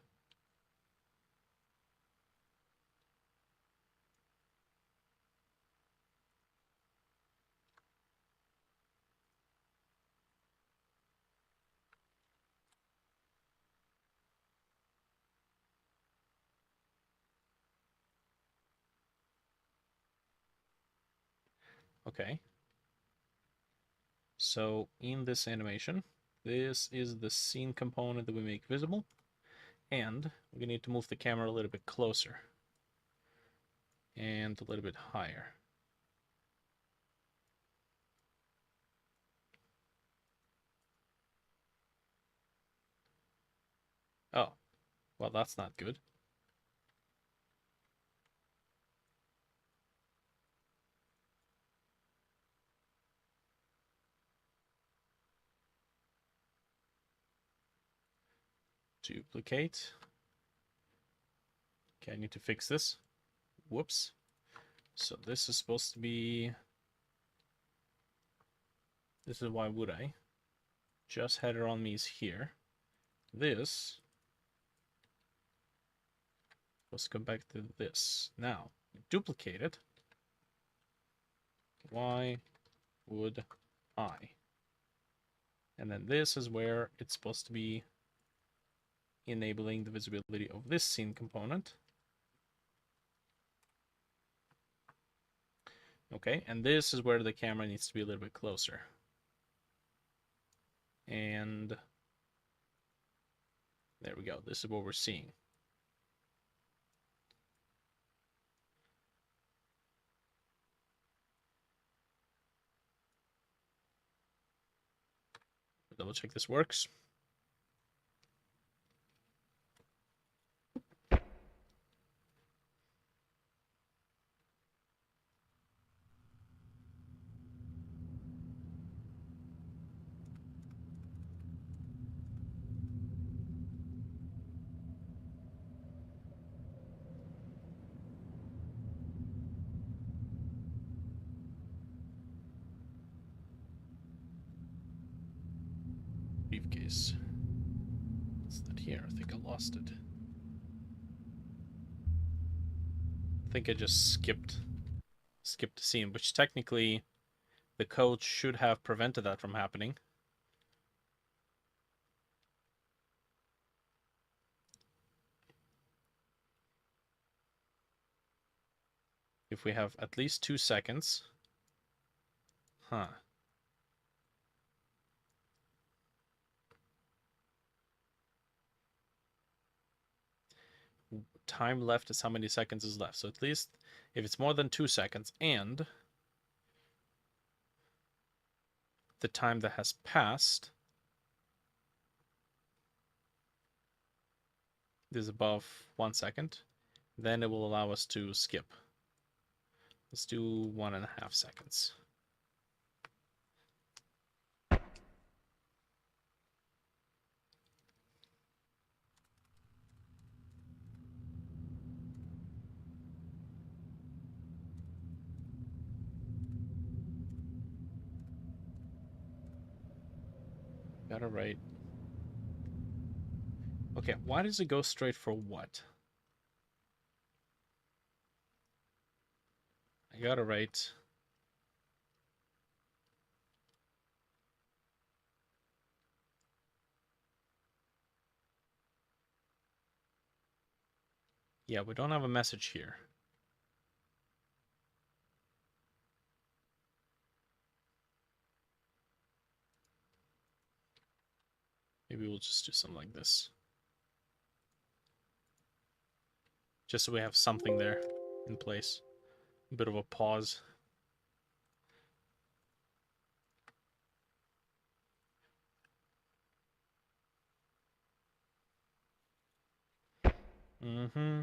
Okay. So in this animation, this is the scene component that we make visible, and we need to move the camera a little bit closer and a little bit higher. Oh, well, that's not good. Duplicate. Okay, I need to fix this. Whoops. So this is supposed to be... This is why would I? Just header on me is here. This... Let's go back to this. Now, duplicate it. Why would I? And then this is where it's supposed to be enabling the visibility of this scene component. Okay, and this is where the camera needs to be a little bit closer. And there we go. This is what we're seeing. Double check this works. Briefcase. It's not here. I think I lost it. I think I just skipped the scene, which technically the code should have prevented that from happening. If we have at least 2 seconds. Huh. Time left is how many seconds is left. So at least if it's more than 2 seconds and the time that has passed is above 1 second, then it will allow us to skip. Let's do 1.5 seconds. Got it right. Okay, why does it go straight for what? I got it right. Yeah, we don't have a message here. Maybe we'll just do something like this. Just so we have something there in place. A bit of a pause. Mm-hmm.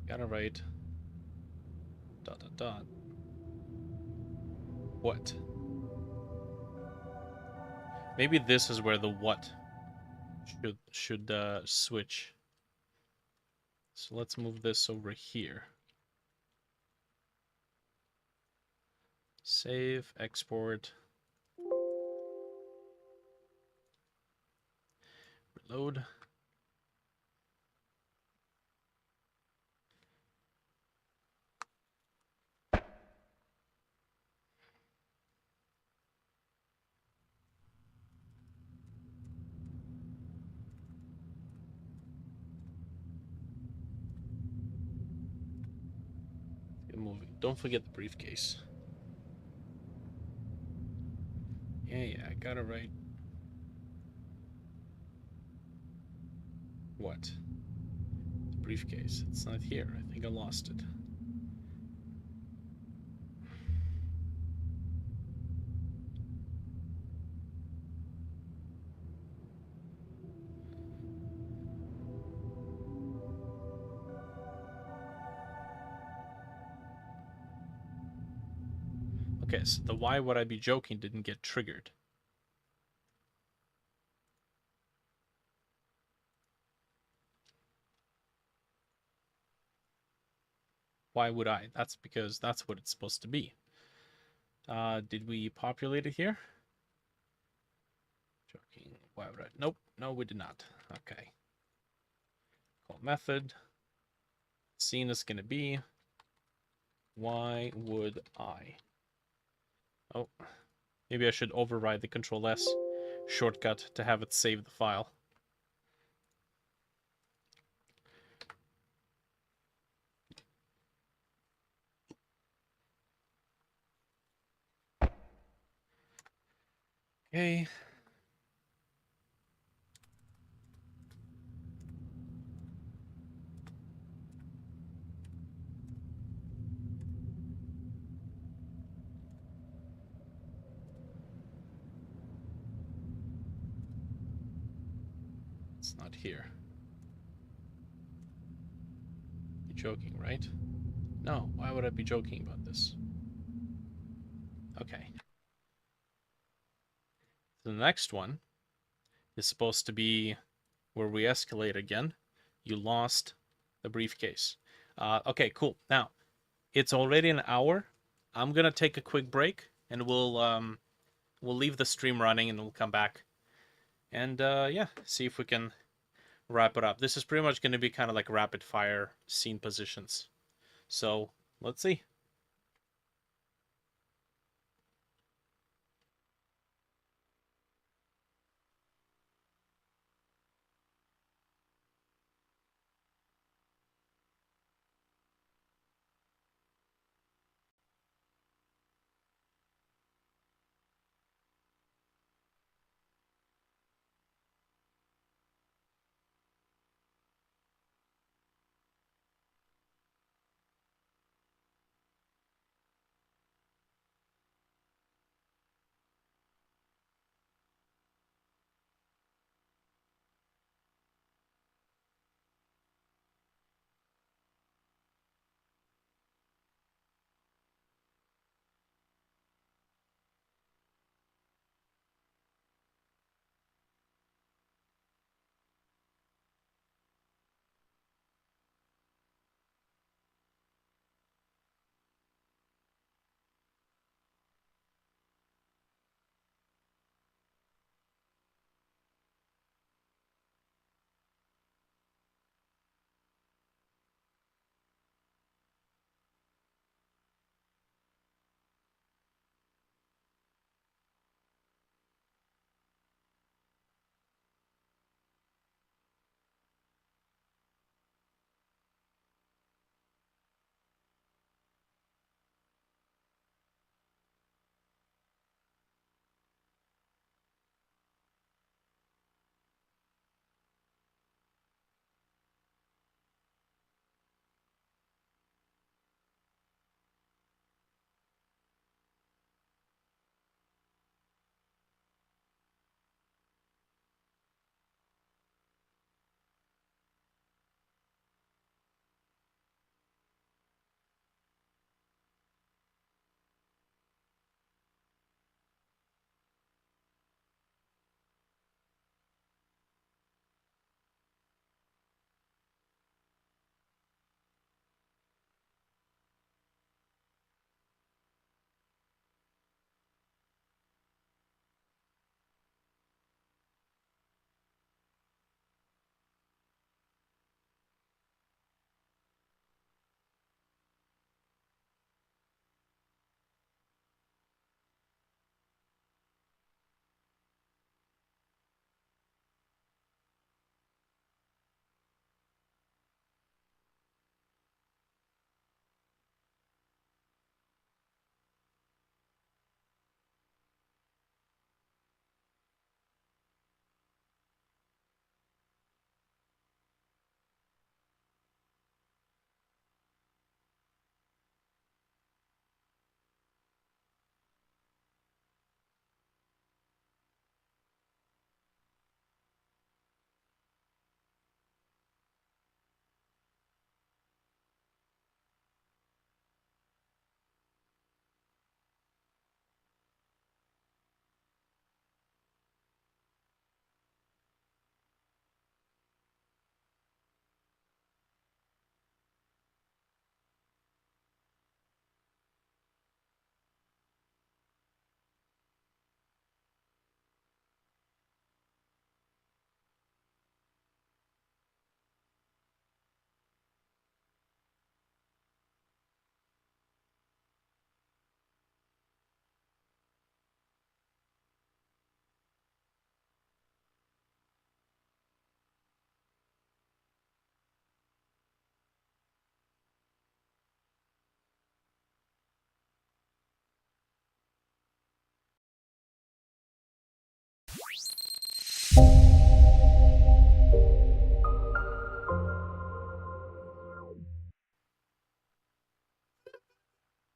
Got it right. Dot dot dot. What? Maybe this is where the what should switch. So let's move this over here. Save, export, reload. Get moving. Don't forget the briefcase. Yeah, I got it right. What? The briefcase. It's not here. I think I lost it. Okay, so the why would I be joking didn't get triggered. Why would I? That's because that's what it's supposed to be. Did we populate it here? Joking. Why would I? Nope. No, we did not. Okay. Call method. Scene is going to be why would I? Oh, maybe I should override the Control S shortcut to have it save the file. Okay. It's not here. You're joking, right? No, why would I be joking about this? Okay. The next one is supposed to be where we escalate again. You lost the briefcase. Okay, cool. Now, it's already an hour. I'm gonna take a quick break, and we'll leave the stream running, and we'll come back, and yeah, see if we can wrap it up. This is pretty much gonna be kind of like rapid fire scene positions. So let's see.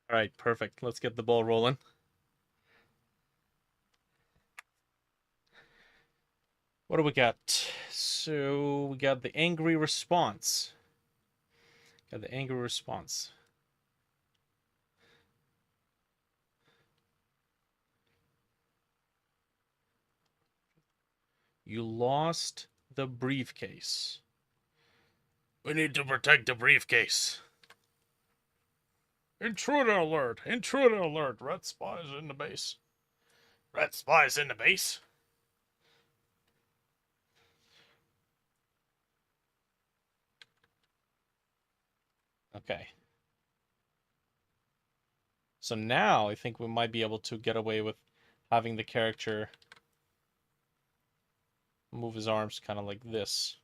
All right, perfect. Let's get the ball rolling. What do we got? So we got the angry response. Got the angry response. You lost the briefcase. We need to protect the briefcase. Intruder alert! Intruder alert! Red spies in the base. Red spies in the base? Okay. So now I think we might be able to get away with having the character move his arms kind of like this.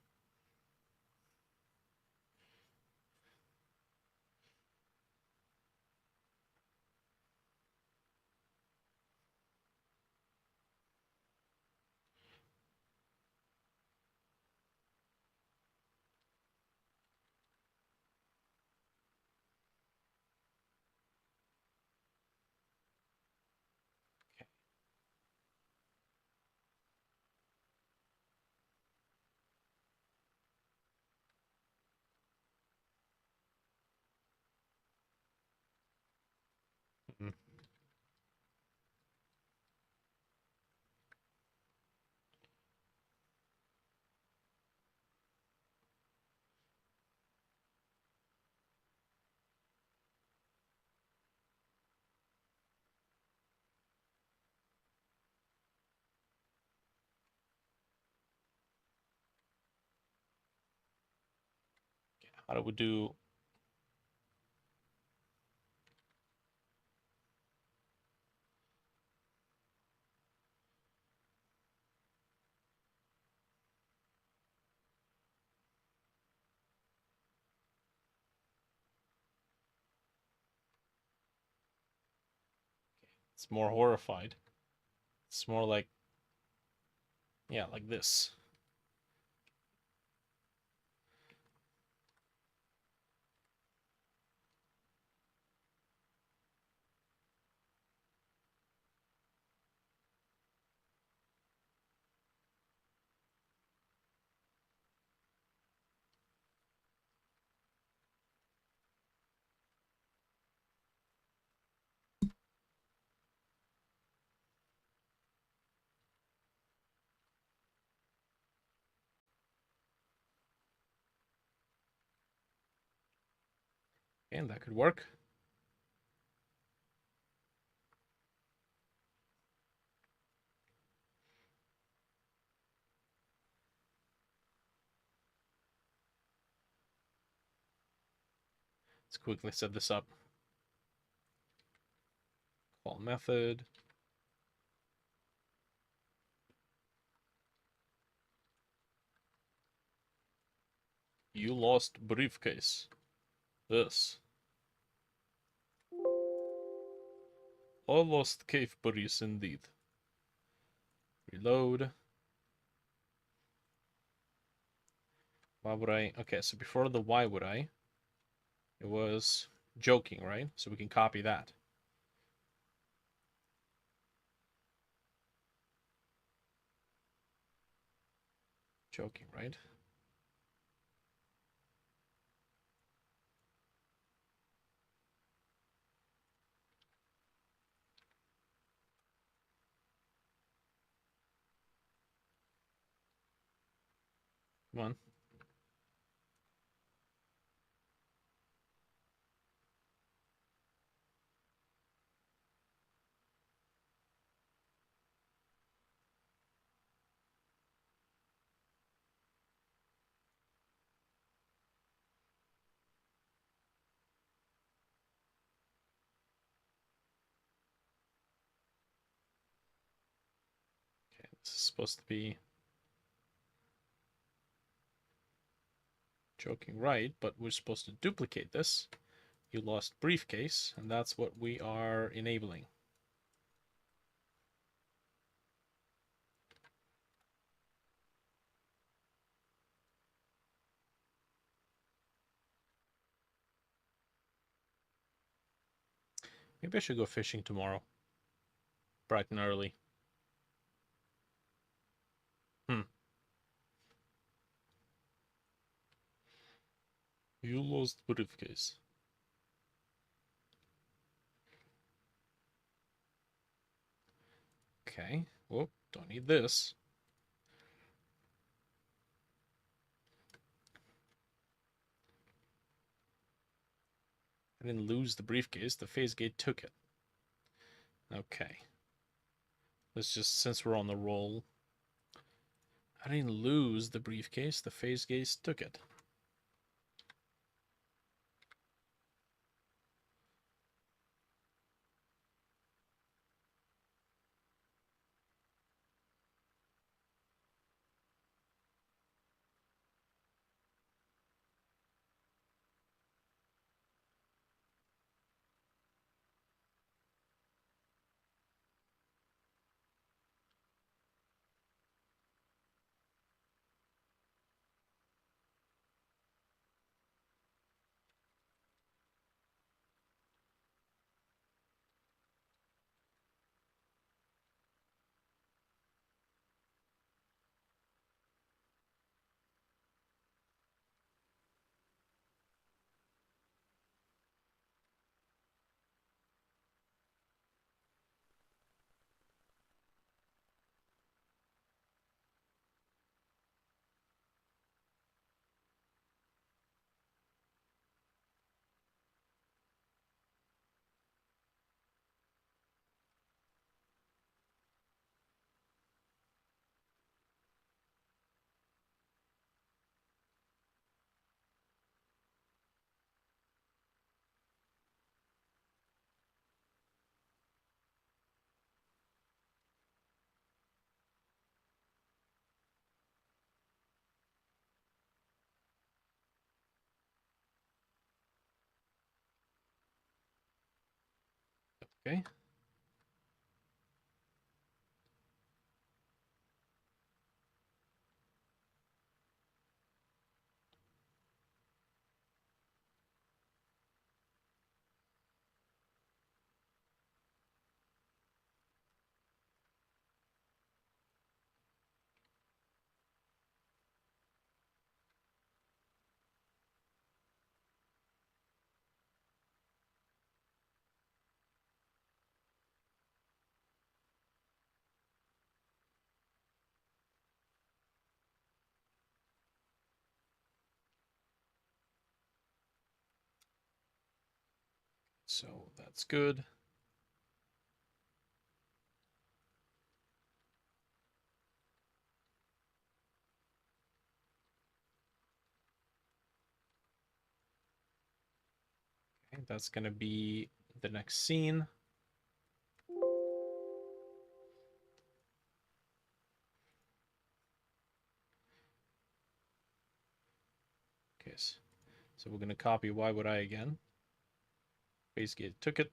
Mm-hmm. How do we do? It's more horrified. It's more like, yeah, like this. And that could work. Let's quickly set this up. Call method. You lost briefcase. This. I lost cave buddies indeed. Reload. Why would I? Okay, so before the why would I, it was joking, right? So we can copy that. Joking, right? Come on. Okay, this is supposed to be joking, right? But we're supposed to duplicate this. You lost briefcase, and that's what we are enabling. Maybe I should go fishing tomorrow. Bright and early. You lost briefcase. Okay. Whoop, don't need this. I didn't lose the briefcase. The phase gate took it. Okay. Let's just, since we're on the roll. I didn't lose the briefcase. The phase gate took it. Okay. So that's good. Okay, that's going to be the next scene. Okay, so we're going to copy why would I again. Phase gate took it.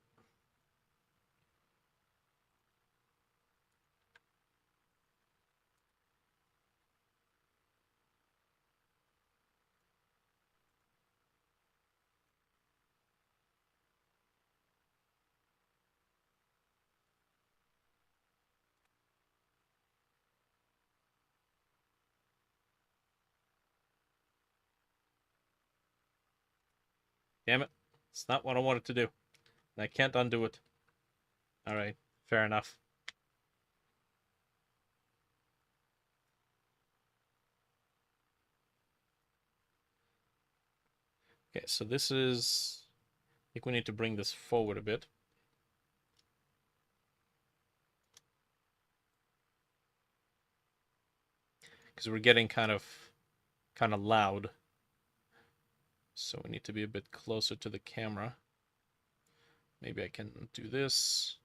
Damn it. It's not what I wanted to do. And I can't undo it. Alright, fair enough. Okay, so this is... I think we need to bring this forward a bit. Because we're getting kind of loud. So we need to be a bit closer to the camera. Maybe I can do this.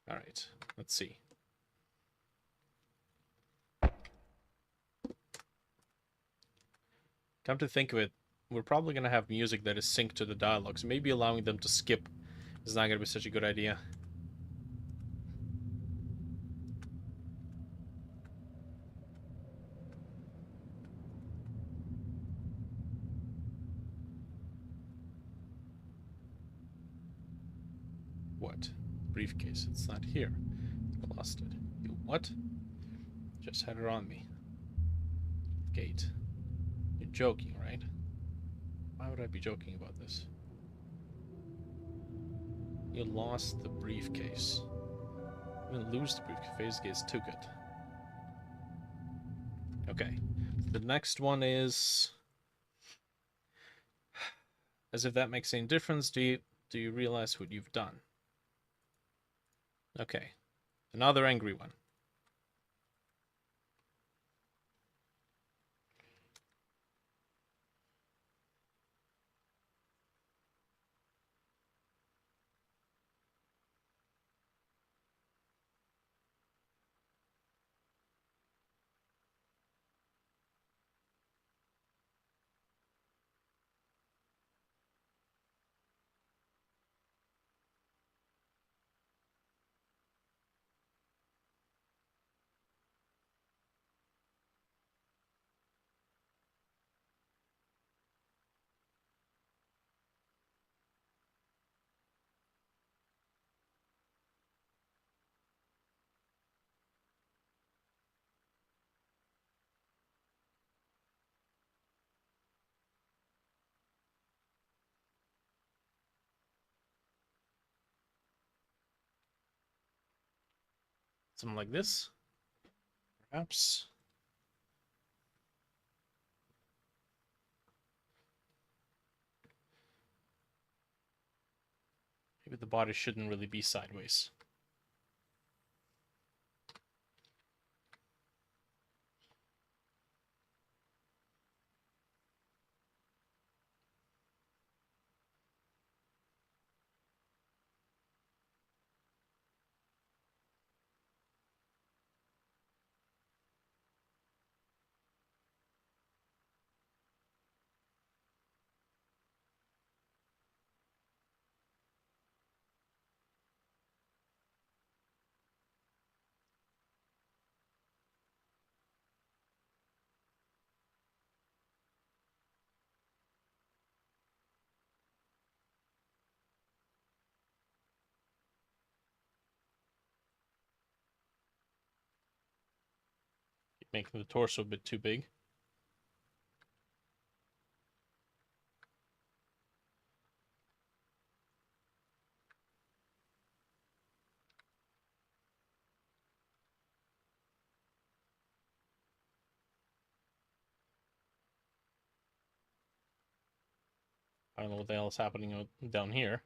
All right, let's see. Come to think of it, we're probably going to have music that is synced to the dialogue, so maybe allowing them to skip is not going to be such a good idea. What? Briefcase. It's not here. I lost it. You what? Just had it on me. Gate. You're joking, right? Why would I be joking about this? You lost the briefcase. You didn't lose the briefcase. Gates took it. Okay. The next one is... As if that makes any difference, do you realize what you've done? Okay. Another angry one. Something like this, perhaps. Maybe the body shouldn't really be sideways. Keep making the torso a bit too big. I don't know what the hell is happening down here.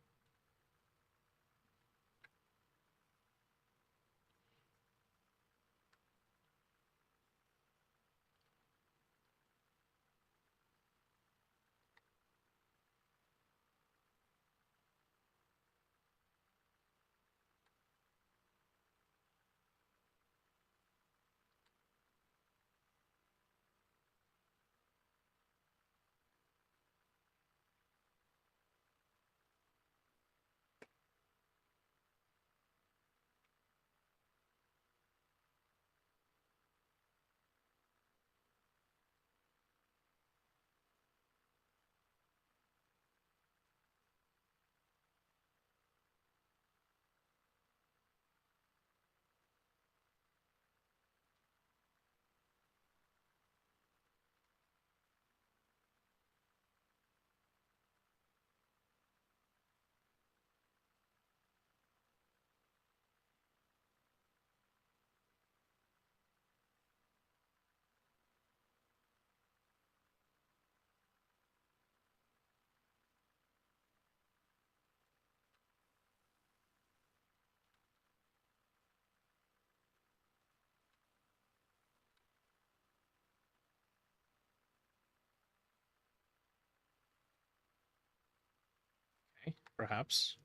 Okay, perhaps.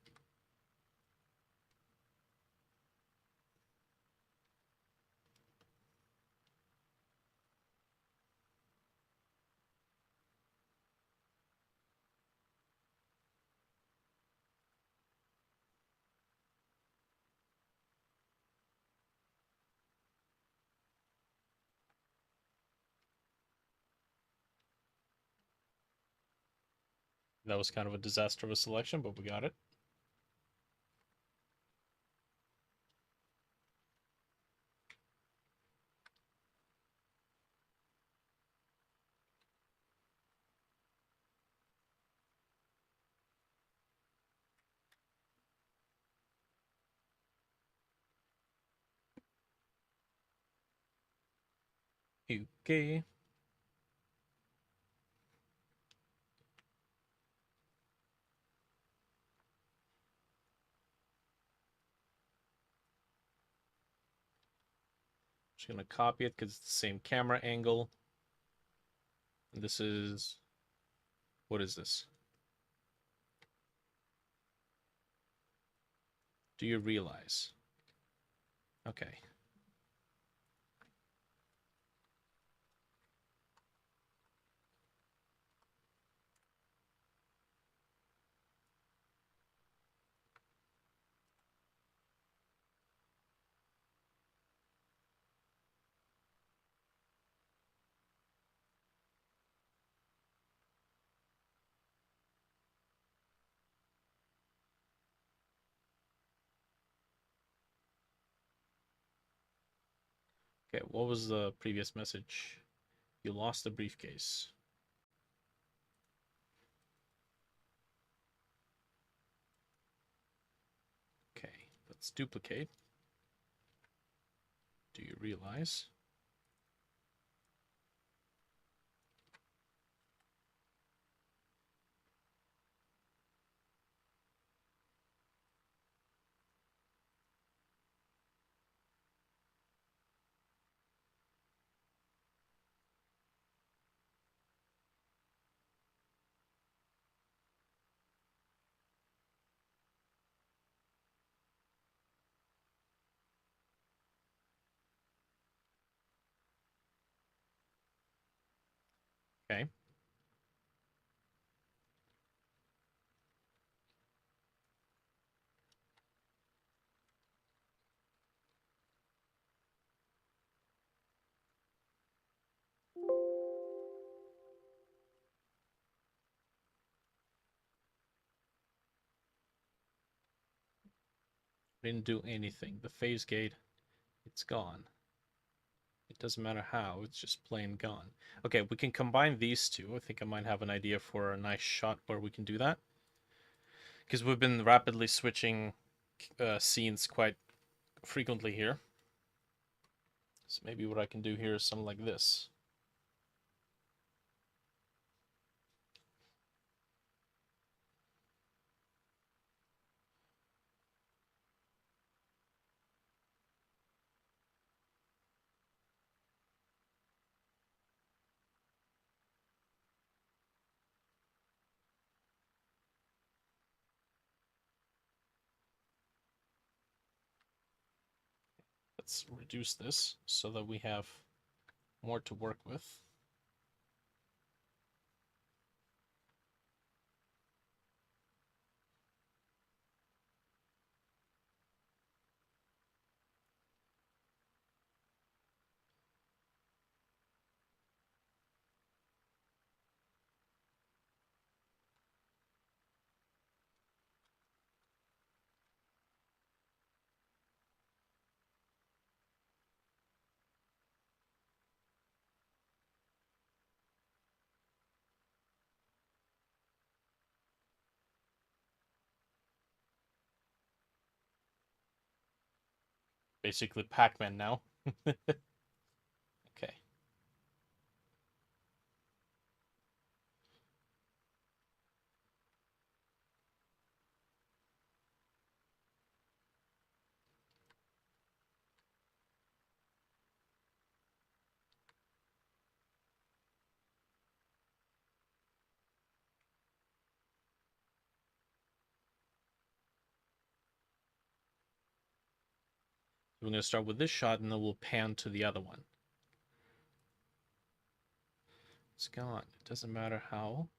That was kind of a disaster of a selection, but we got it. Okay. Just gonna copy it because it's the same camera angle. And this is, what is this? Do you realize? Okay. Okay, what was the previous message? You lost the briefcase. Okay, let's duplicate. Do you realize? Okay. Didn't do anything. The phase gate, it's gone. It doesn't matter how, it's just plain gone. Okay, we can combine these two. I think I might have an idea for a nice shot where we can do that. Because we've been rapidly switching scenes quite frequently here. So maybe what I can do here is something like this. Let's reduce this so that we have more to work with. Basically Pac-Man now. Okay. We're going to start with this shot and then we'll pan to the other one. It's gone. It doesn't matter how.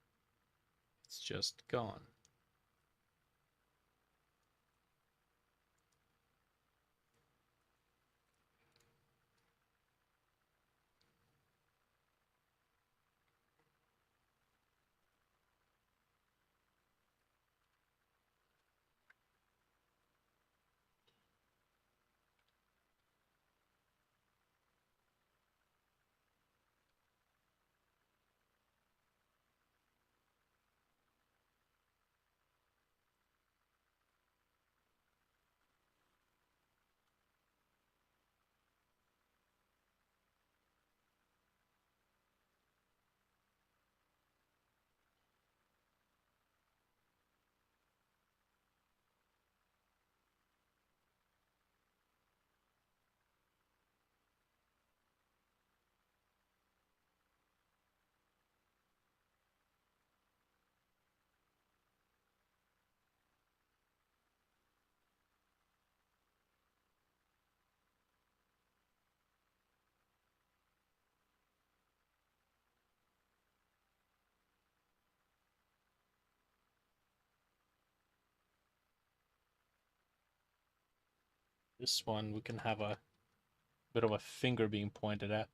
It's just gone. This one we can have a bit of a finger being pointed at.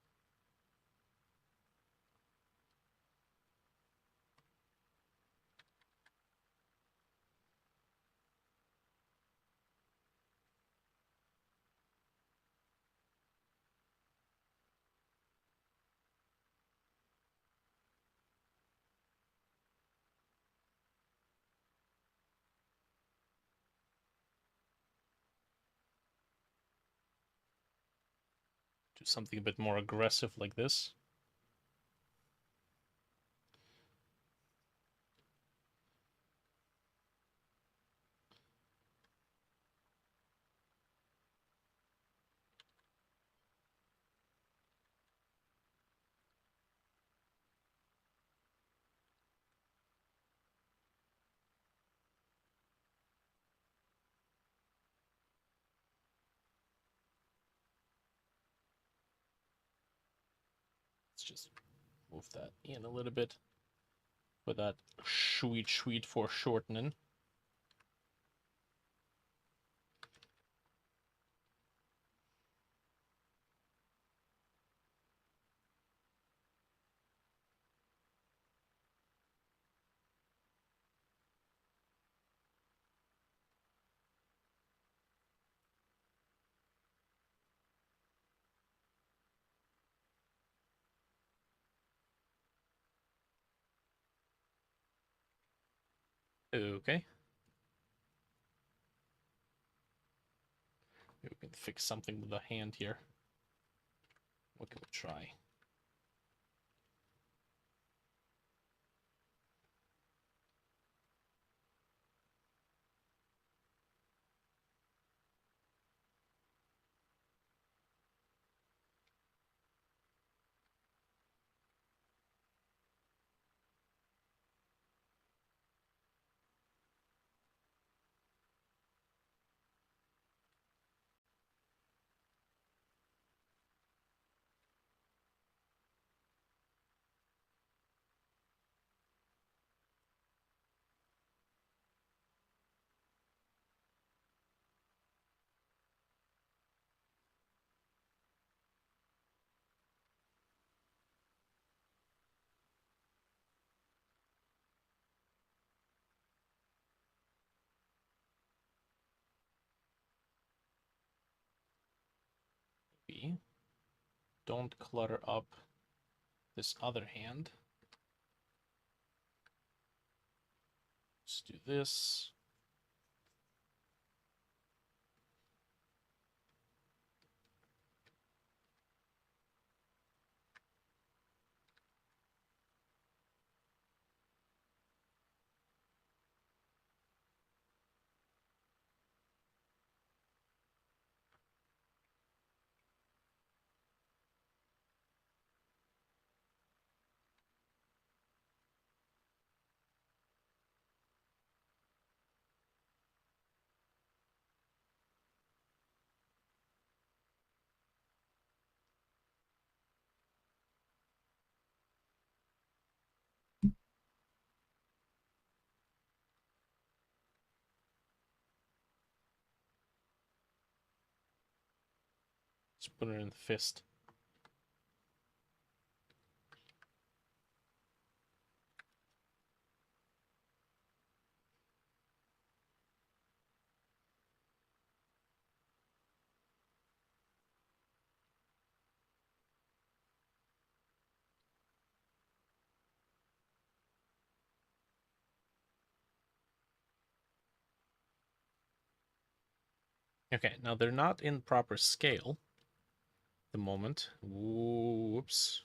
Do something a bit more aggressive like this. Let's just move that in a little bit with that sweet foreshortening. Okay. Maybe we can fix something with the hand here. What can we try? Maybe don't clutter up this other hand. Let's do this. Let's put it in the fist. Okay, now they're not in proper scale at the moment. Whoops.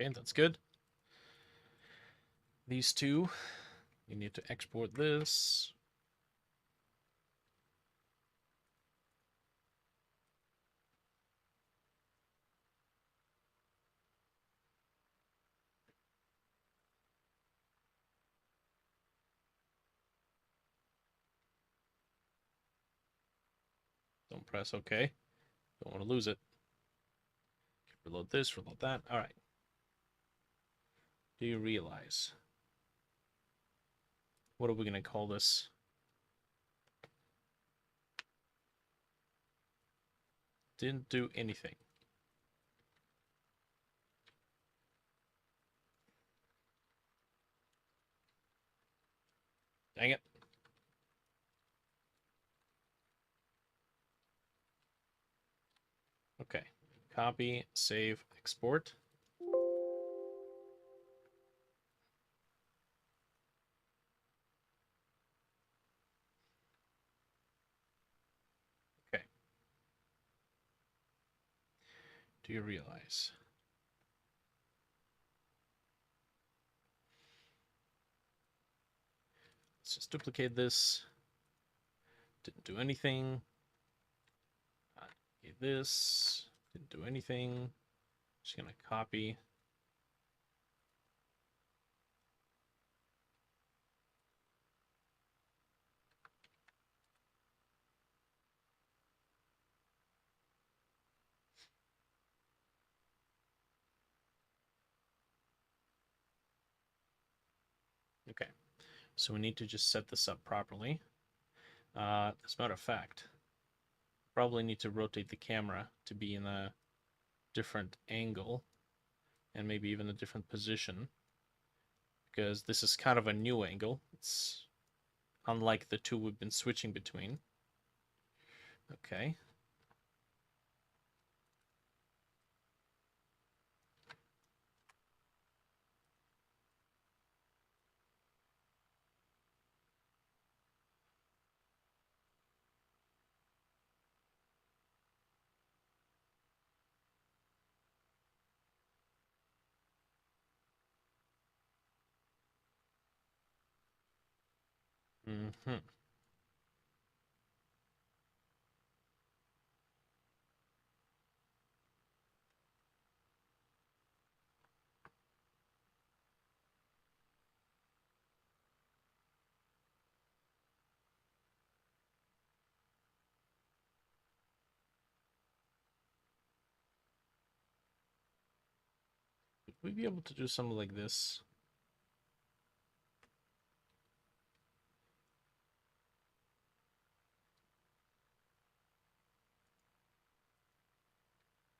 Okay, that's good. These two, you need to export this. Don't press OK. Don't want to lose it. Reload this, reload that. All right. Do you realize? What are we going to call this? Didn't do anything. Dang it. Okay. Copy, save, export. Okay. Do you realize? Let's just duplicate this. Didn't do anything. Duplicate this. Didn't do anything. Just gonna copy. Okay. So we need to just set this up properly. As a matter of fact, probably need to rotate the camera to be in a different angle and maybe even a different position, because this is kind of a new angle. It's unlike the two we've been switching between. Okay. Mm-hmm. Would we be able to do something like this?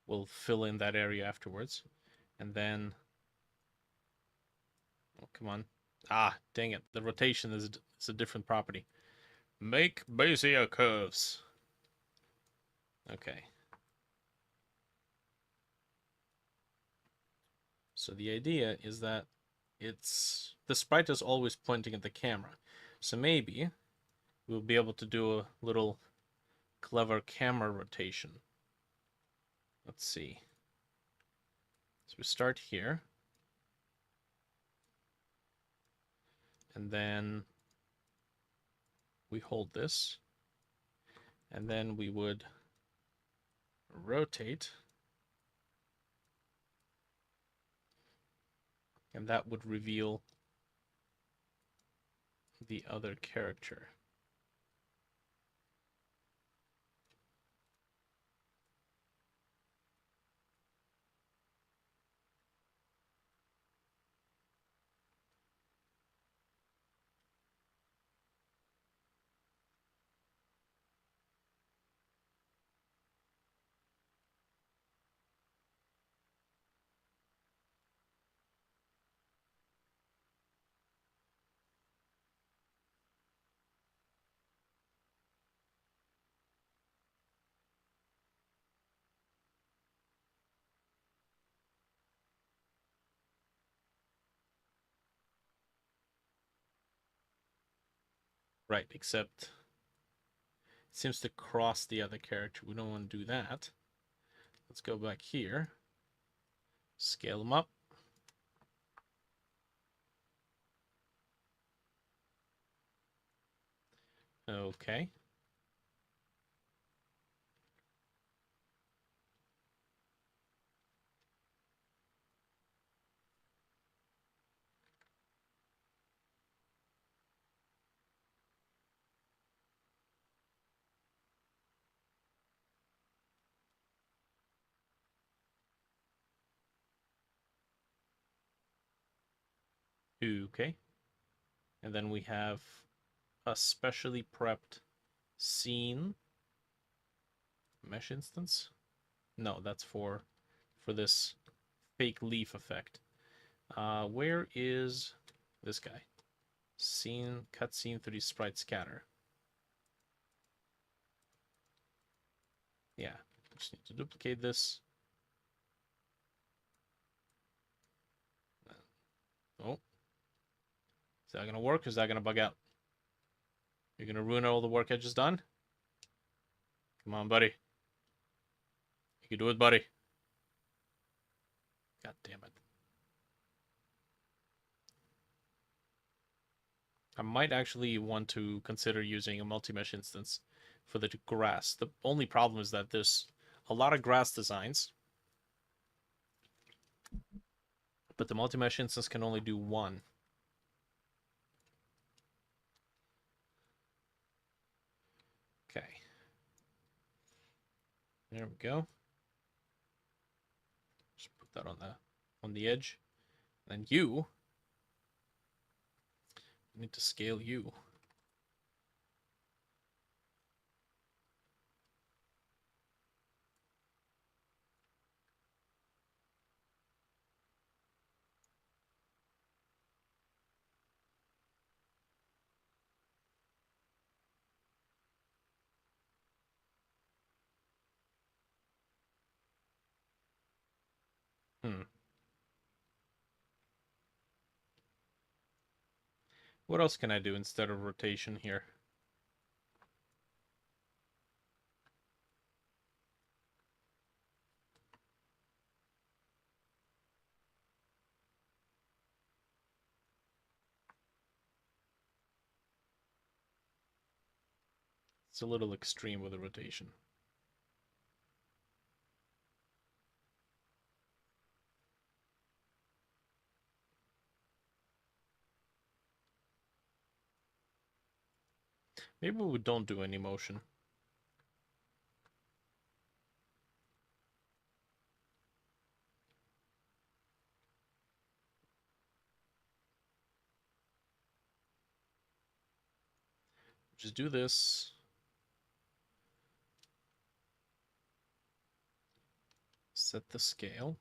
We'll fill in that area afterwards. And then... Oh, come on. Ah, dang it. The rotation is a different property. Make Bezier curves. Okay. So the idea is that the sprite is always pointing at the camera. So maybe we'll be able to do a little clever camera rotation. Let's see. So we start here. And then we hold this. And then we would rotate. And that would reveal the other character. Right, except it seems to cross the other character. We don't want to do that. Let's go back here. Scale them up. Okay. Okay. And then we have a specially prepped scene mesh instance. No, that's for this fake leaf effect. Where is this guy? Scene cutscene 3D sprite scatter. Yeah, just need to duplicate this. Oh, is that gonna work? Or is that gonna bug out? You're gonna ruin all the work I just done? Come on, buddy. You can do it, buddy. God damn it. I might actually want to consider using a multi-mesh instance for the grass. The only problem is that there's a lot of grass designs, but the multi-mesh instance can only do one. Okay. There we go. Just put that on the edge. And you need to scale you. Hmm. What else can I do instead of rotation here? It's a little extreme with the rotation. Maybe we don't do any motion. Just do this. Set the scale.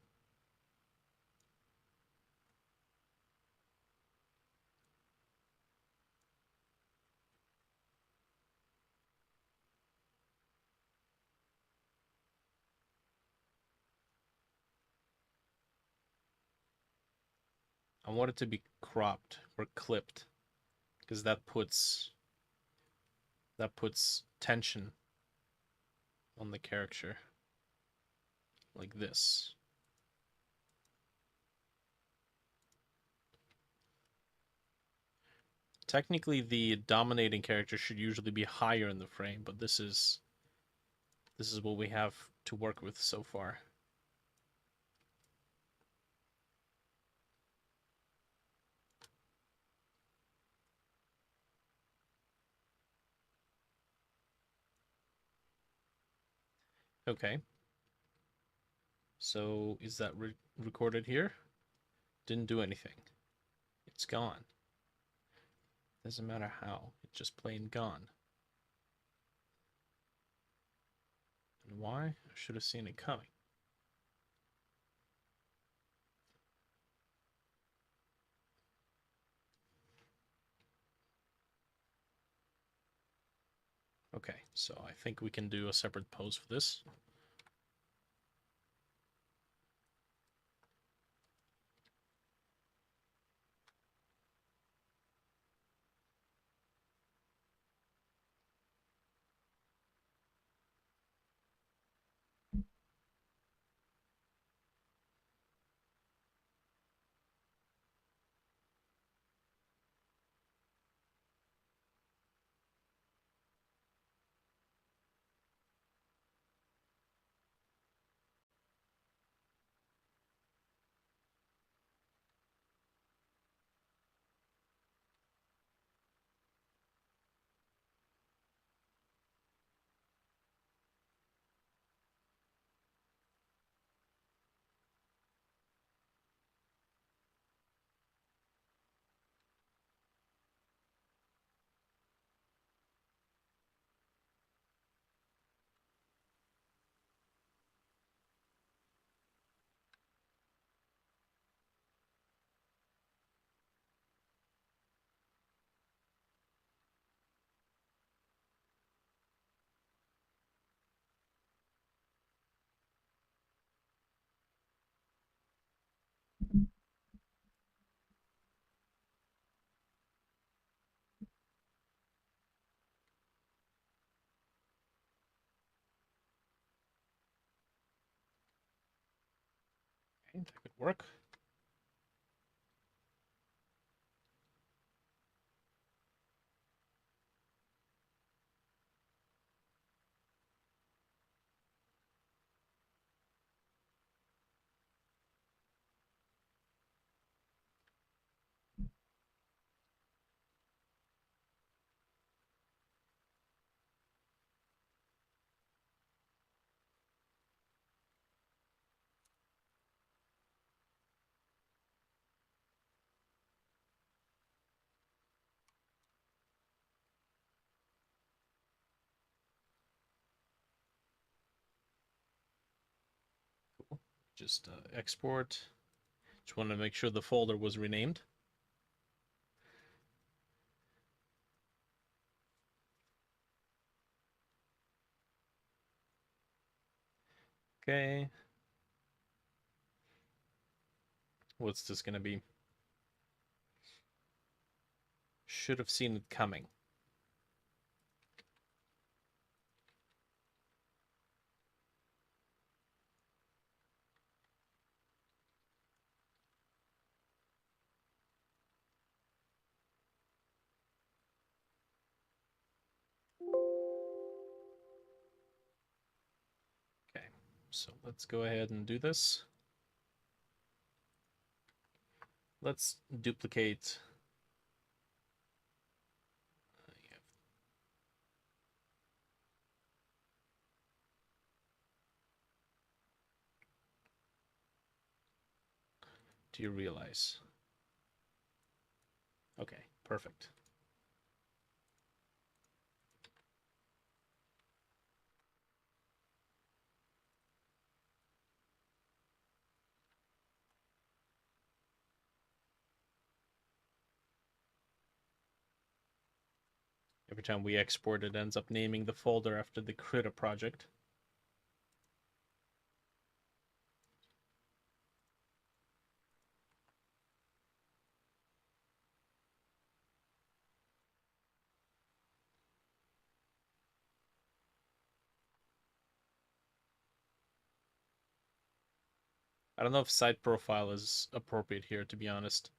I want it to be cropped or clipped because that puts tension on the character like this. Technically the dominating character should usually be higher in the frame, but this is what we have to work with so far. Okay. So is that recorded here? Didn't do anything. It's gone. Doesn't matter how. It's just plain gone. And why? I should have seen it coming. Okay, so I think we can do a separate pose for this. that could work. Cool. Just export. Just want to make sure the folder was renamed. Okay. What's this going to be? Should have seen it coming. Okay, so let's go ahead and do this. Let's duplicate. Do you realize? Okay, perfect. Every time we export, it ends up naming the folder after the Krita project. I don't know if site profile is appropriate here, to be honest.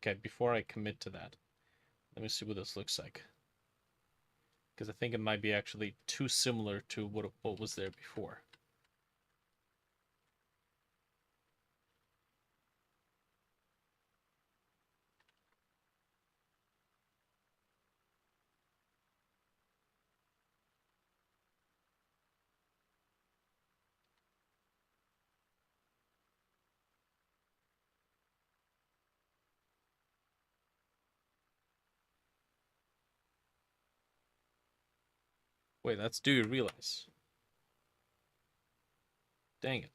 Okay, before I commit to that, let me see what this looks like. Because I think it might be actually too similar to what was there before. Wait, that's do you realize? Dang it.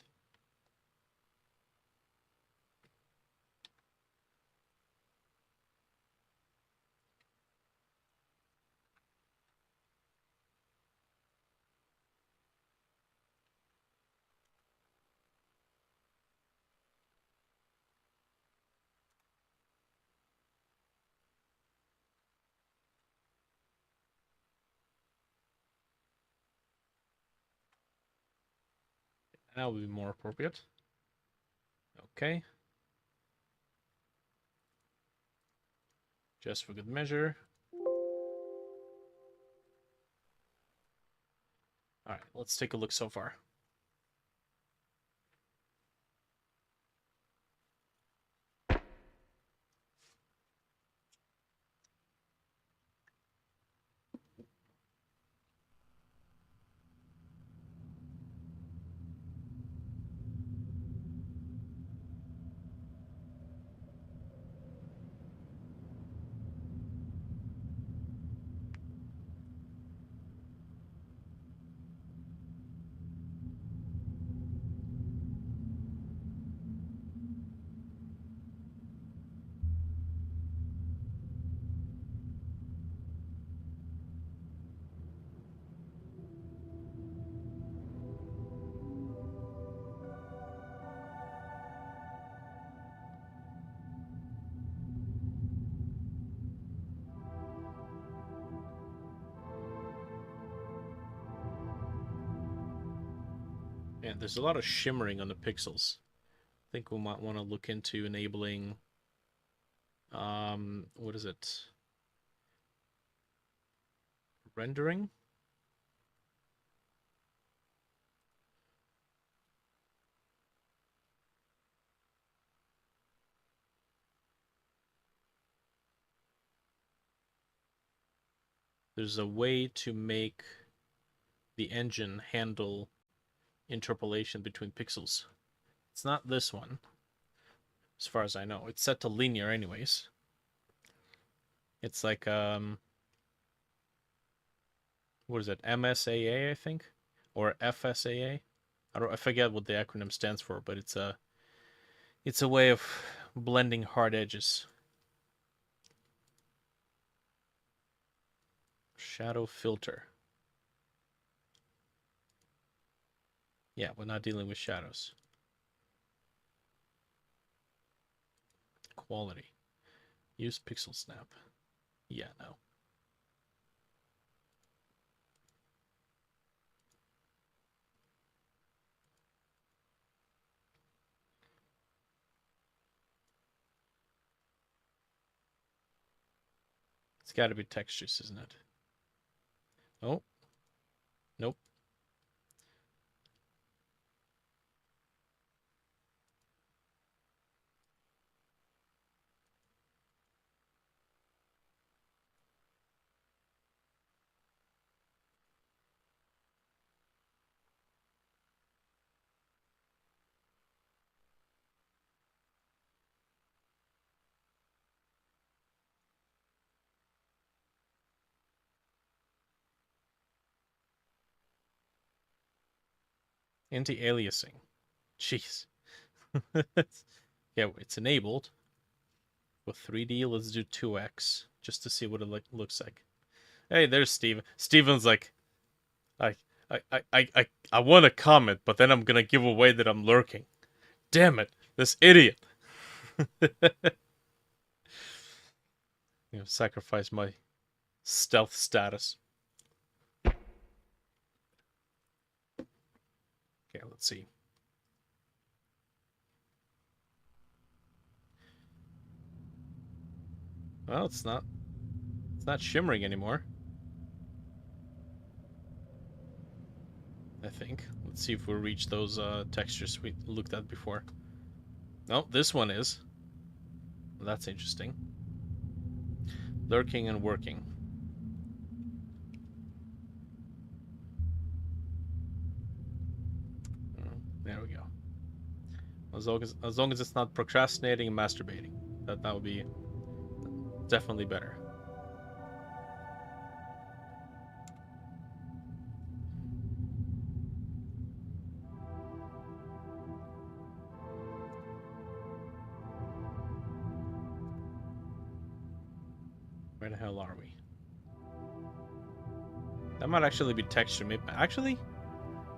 That would be more appropriate. Okay. Just for good measure. Alright, let's take a look so far. Yeah, there's a lot of shimmering on the pixels. I think we might want to look into enabling, what is it? Rendering? There's a way to make the engine handle interpolation between pixels. It's not this one, as far as I know. It's set to linear anyways. It's like, what is it? MSAA, I think? Or FSAA? I forget what the acronym stands for, but it's a way of blending hard edges. Shadow filter. Yeah, we're not dealing with shadows. Quality. Use pixel snap. Yeah, no. It's got to be textures, isn't it? Oh. Nope. Anti-aliasing. Jeez. Yeah, it's enabled. With 3D, let's do 2x just to see what it looks like. Hey, there's Steven. Steven's like, I, I want to comment, but then I'm gonna give away that I'm lurking. Damn it, this idiot! Sacrifice my stealth status. Okay, let's see. Well, it's not shimmering anymore. I think. Let's see if we reach those textures we looked at before. No, this one is. Well, that's interesting. Lurking and working. There we go. As long as it's not procrastinating and masturbating, that would be definitely better. Where the hell are we? That might actually be texture map. Actually,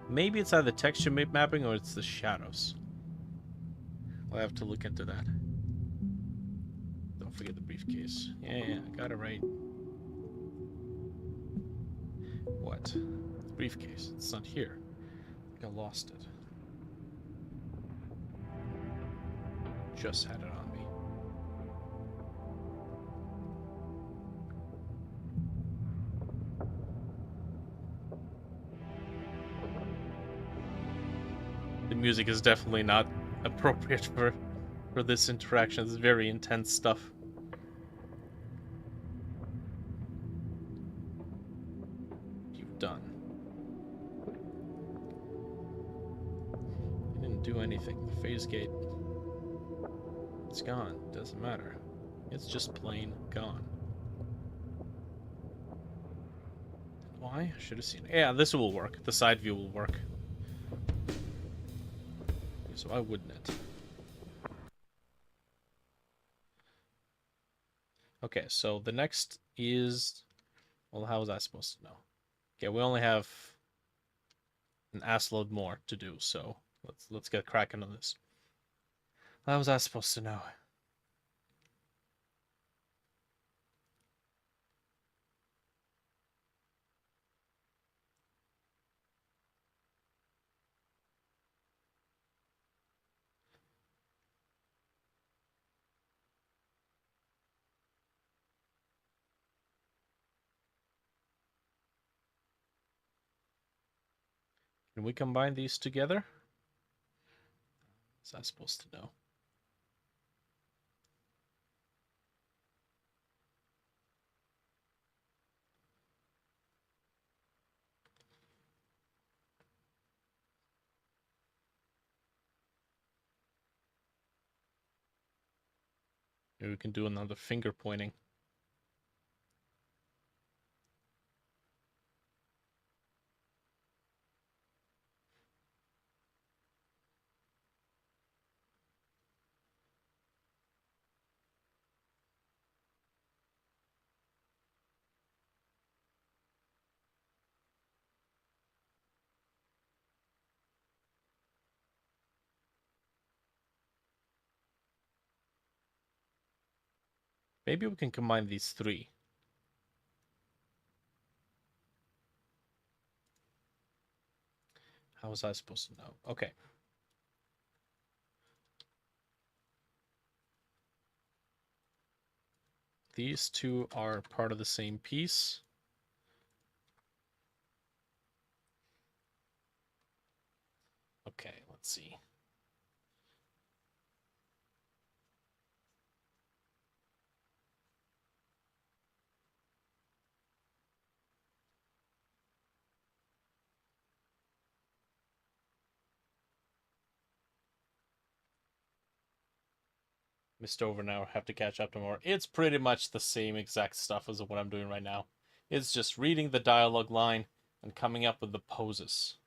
maybe it's either texture map mapping or it's the shadows. I'll have to look into that. Don't forget the briefcase. Yeah, got it right. What? Briefcase. It's not here. I think I lost it. Just had it on me. The music is definitely not appropriate for this interaction. It's very intense stuff. You've done. You didn't do anything. The phase gate. It's gone. Doesn't matter. It's just plain gone. Why? I should have seen it. Yeah, this will work. The side view will work. So why wouldn't it? Okay, so the next is... Well, how was I supposed to know? Okay, we only have an ass load more to do, so let's get cracking on this. How was I supposed to know? Can we combine these together? Is I supposed to know? Maybe we can do another finger pointing. Maybe we can combine these three. How was I supposed to know? Okay. These two are part of the same piece. Okay, let's see. Missed over now. Have to catch up tomorrow. It's pretty much the same exact stuff as what I'm doing right now. It's just reading the dialogue line and coming up with the poses.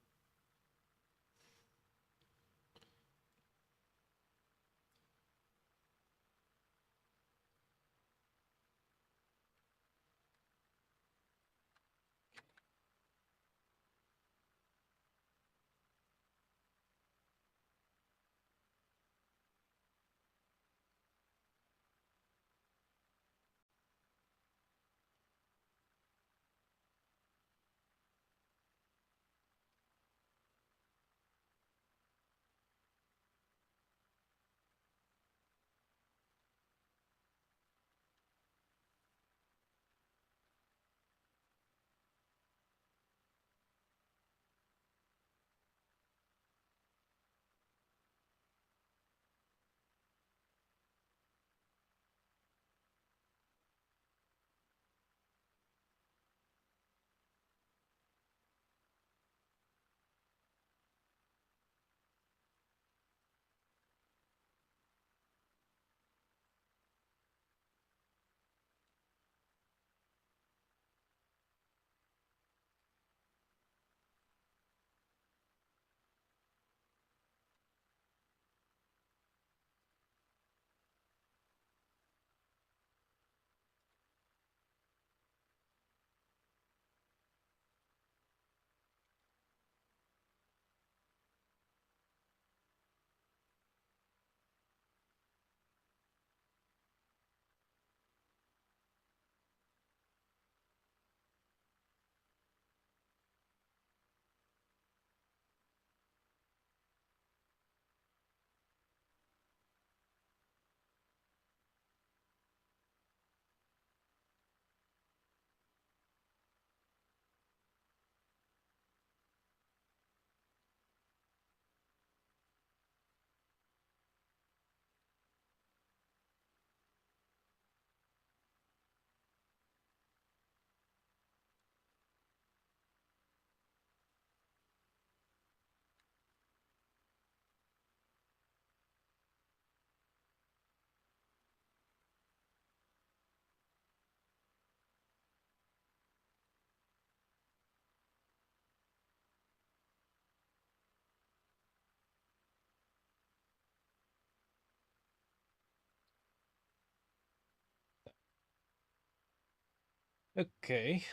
Okay.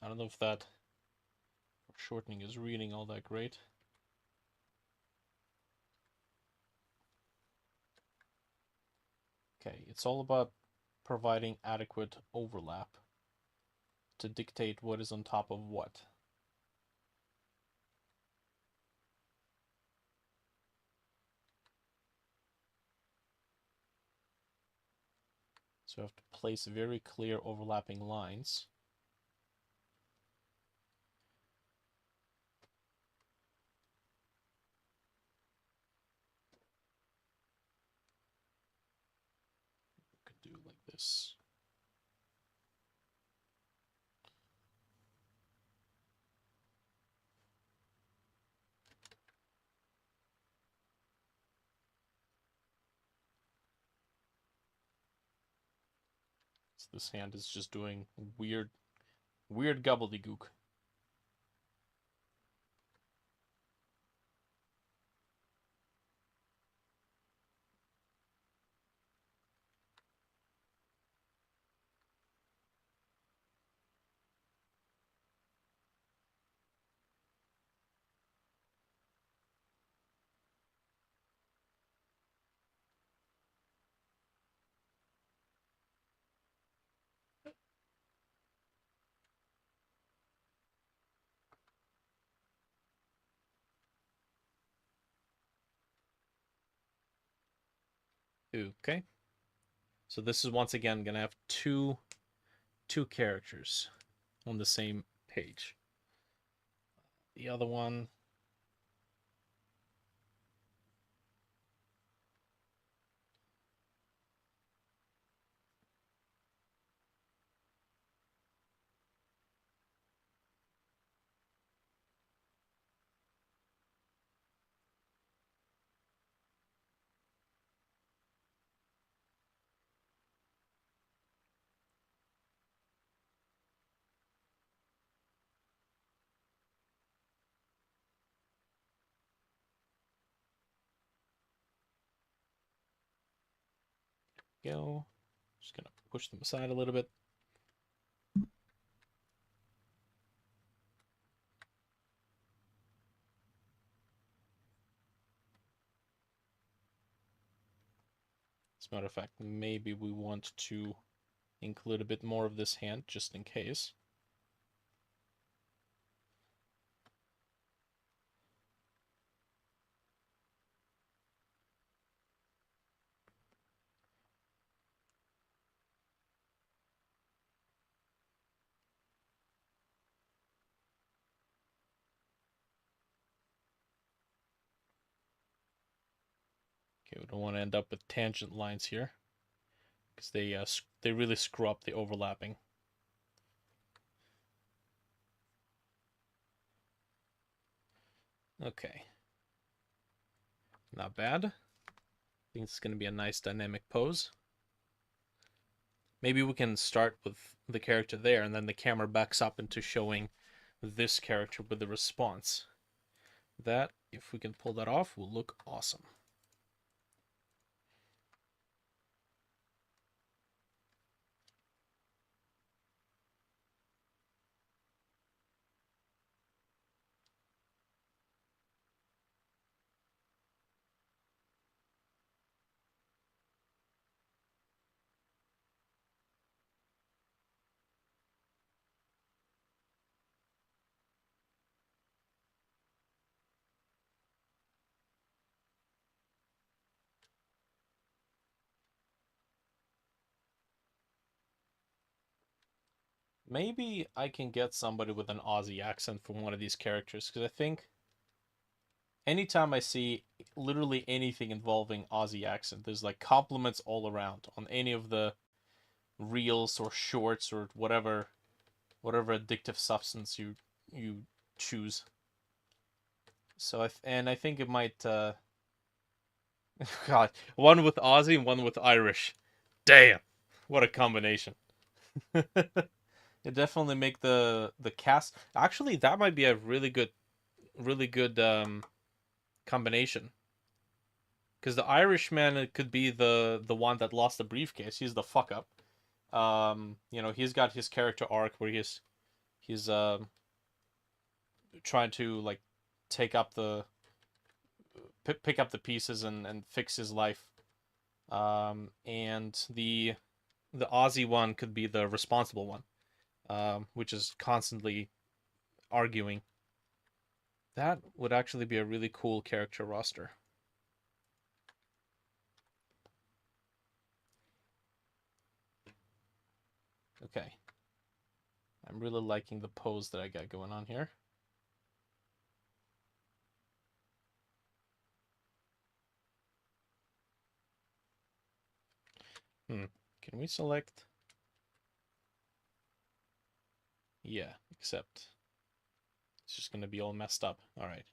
I don't know if that shortening is reading all that great. Okay, it's all about providing adequate overlap to dictate what is on top of what. So I have to place very clear overlapping lines. Could do like this. So this hand is just doing weird gobbledygook. Okay. So this is once again gonna have two characters on the same page. The other one, go. Just gonna push them aside a little bit. As a matter of fact, maybe we want to include a bit more of this hand just in case. Okay, we don't want to end up with tangent lines here because they really screw up the overlapping. Okay. Not bad. I think it's going to be a nice dynamic pose. Maybe we can start with the character there, and then the camera backs up into showing this character with the response. That, if we can pull that off, will look awesome. Maybe I can get somebody with an Aussie accent from one of these characters, because I think anytime I see literally anything involving Aussie accent, there's like compliments all around on any of the reels or shorts or whatever addictive substance you choose. So I think it might God, one with Aussie and one with Irish. Damn. What a combination. It definitely make the cast. Actually, that might be a really good combination. Because the Irishman, it could be the one that lost the briefcase. He's the fuck up. You know, he's got his character arc where he's trying to like take up the pick up the pieces and fix his life. And the Aussie one could be the responsible one, which is constantly arguing. That would actually be a really cool character roster. I'm really liking the pose that I got going on here. Can we select? Yeah, except it's just going to be all messed up. All right.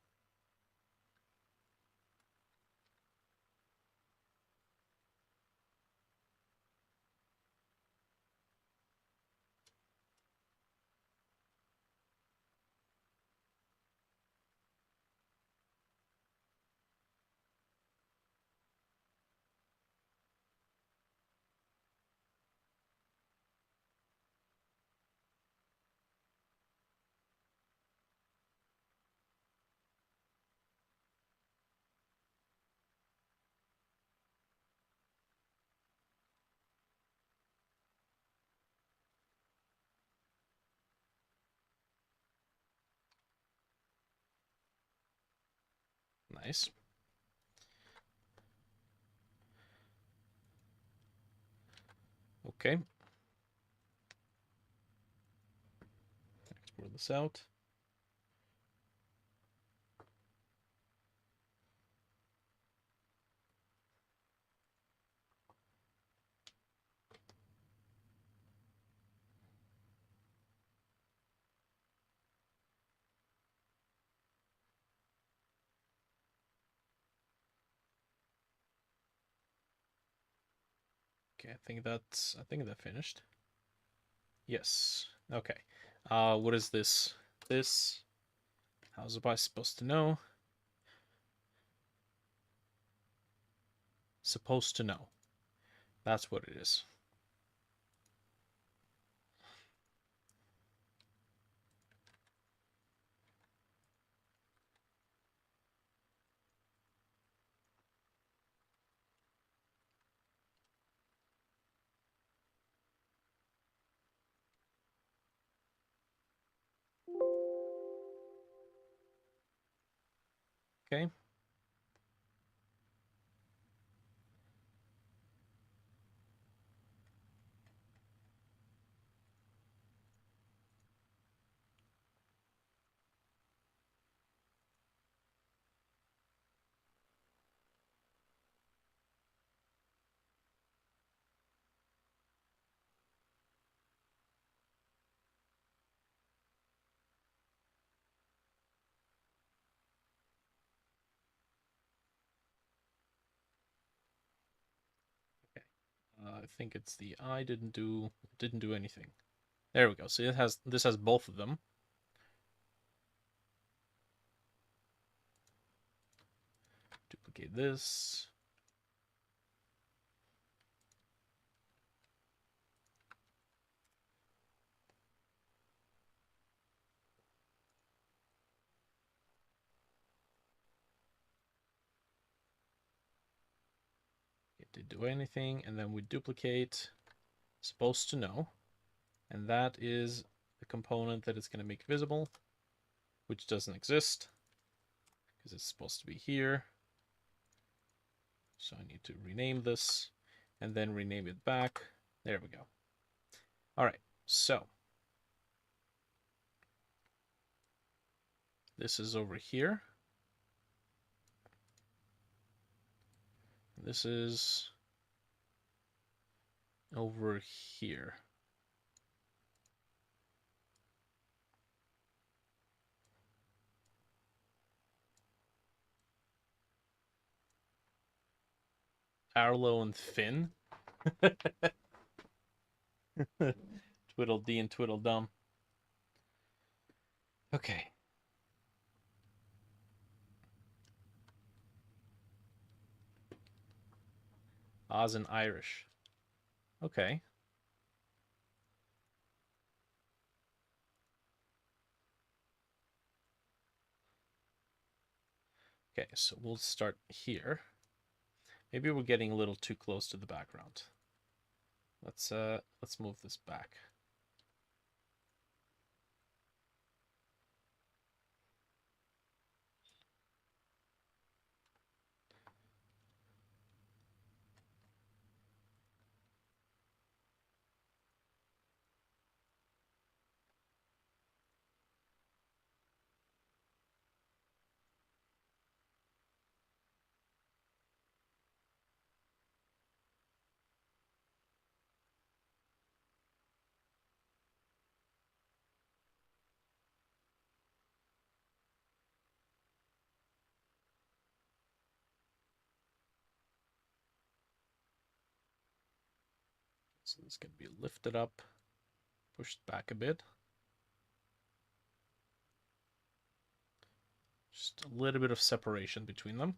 Nice. Okay. Export this out. Okay, I think that finished. Yes. Okay. What is this? This. How's I supposed to know? Supposed to know. That's what it is. Okay. I think it's the I didn't do anything. There we go. So this has both of them. Duplicate this. It did do anything, and then we duplicate supposed to know, and that is the component that it's going to make visible, which doesn't exist because it's supposed to be here. So I need to rename this and then rename it back. There we go. All right, so this is over here. This is over here. Arlo and Finn. Twiddledee and Twiddledum. Okay. Oz and Irish. Okay. Okay, so we'll start here. Maybe we're getting a little too close to the background. Let's move this back. So this can be lifted up, pushed back a bit. Just a little bit of separation between them.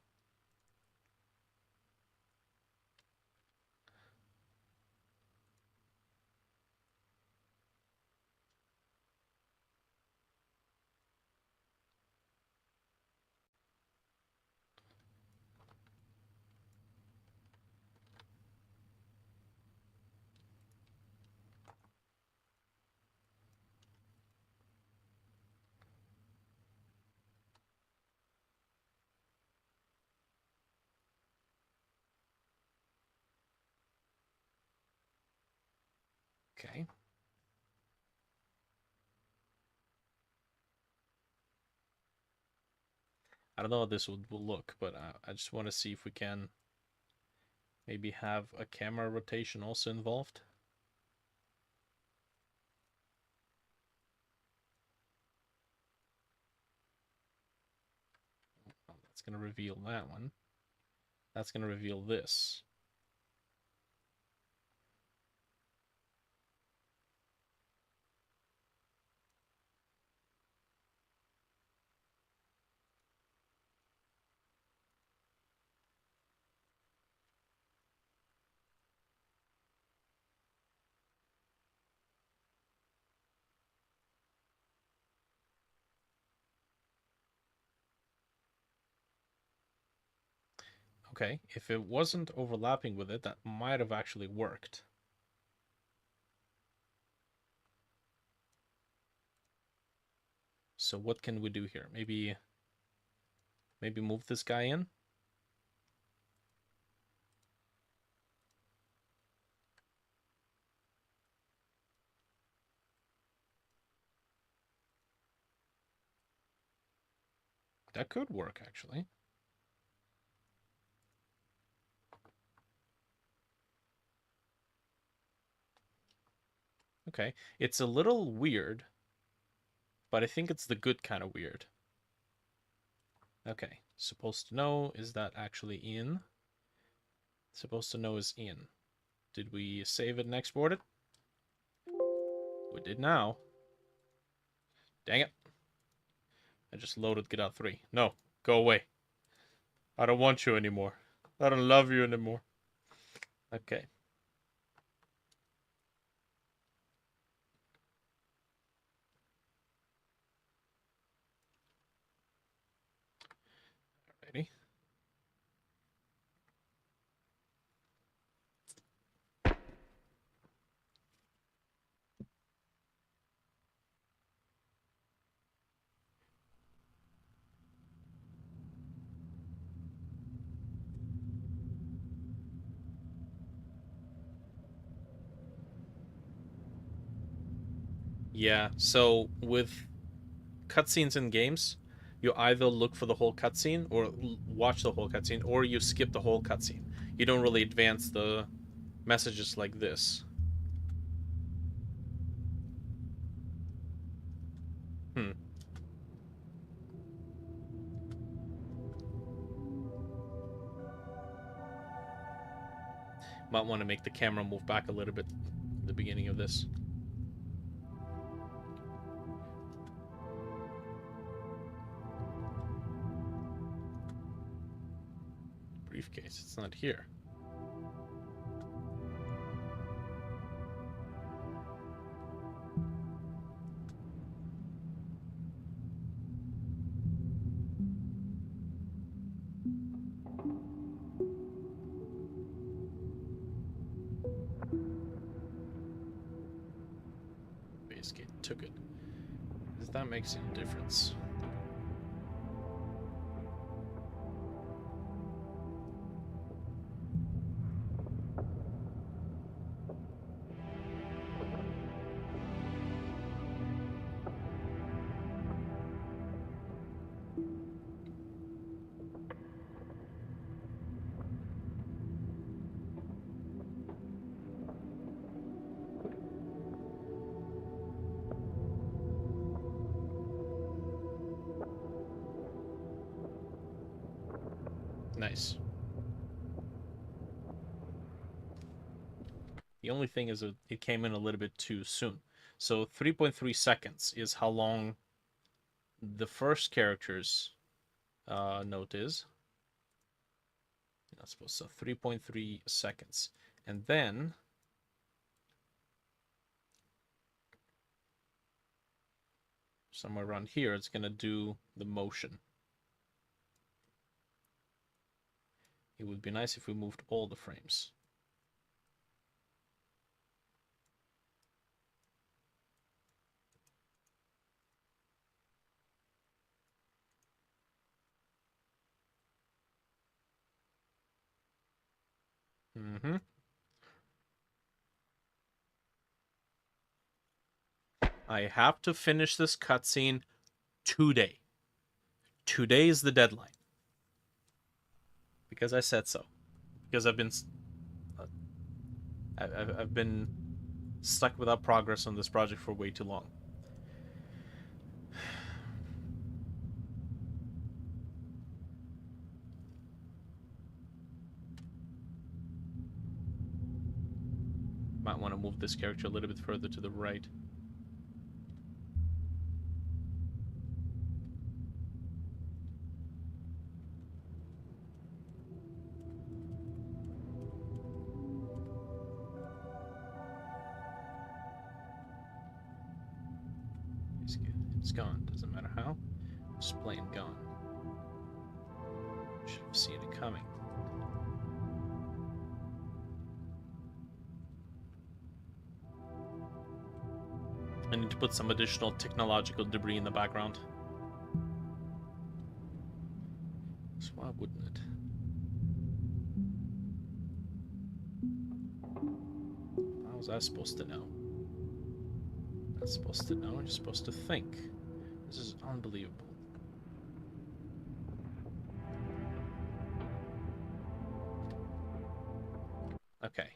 Okay. I don't know how this will look, but I just want to see if we can maybe have a camera rotation also involved. Oh, that's going to reveal that one. That's going to reveal this. Okay, if it wasn't overlapping with it, that might have actually worked. So what can we do here? Maybe move this guy in? That could work, actually. Okay, it's a little weird, but I think it's the good kind of weird. Okay, supposed to know, is that actually in? Supposed to know is in. Did we save it and export it? We did now. Dang it. I just loaded Godot 3. No, go away. I don't want you anymore. I don't love you anymore. Okay. Alrighty. Yeah, so with cutscenes in games, you either look for the whole cutscene or watch the whole cutscene, or you skip the whole cutscene. You don't really advance the messages like this. Hmm. Might want to make the camera move back a little bit at the beginning of this. Briefcase, it's not here. Basically, took it. Does that make any difference? Nice. The only thing is it came in a little bit too soon. So 3.3 seconds is how long the first character's note is. You're not supposed to. 3.3 seconds. And then somewhere around here, it's going to do the motion. It would be nice if we moved all the frames. Mm-hmm. I have to finish this cutscene today. Today is the deadline. Because I said so. Because I've been I've been stuck without progress on this project for way too long. Might want to move this character a little bit further to the right. It's gone. Doesn't matter how. Just plain gone. Should have seen it coming. I need to put some additional technological debris in the background. So why wouldn't it? How was I supposed to know? I'm not supposed to know. You're supposed to think. This is unbelievable. Okay.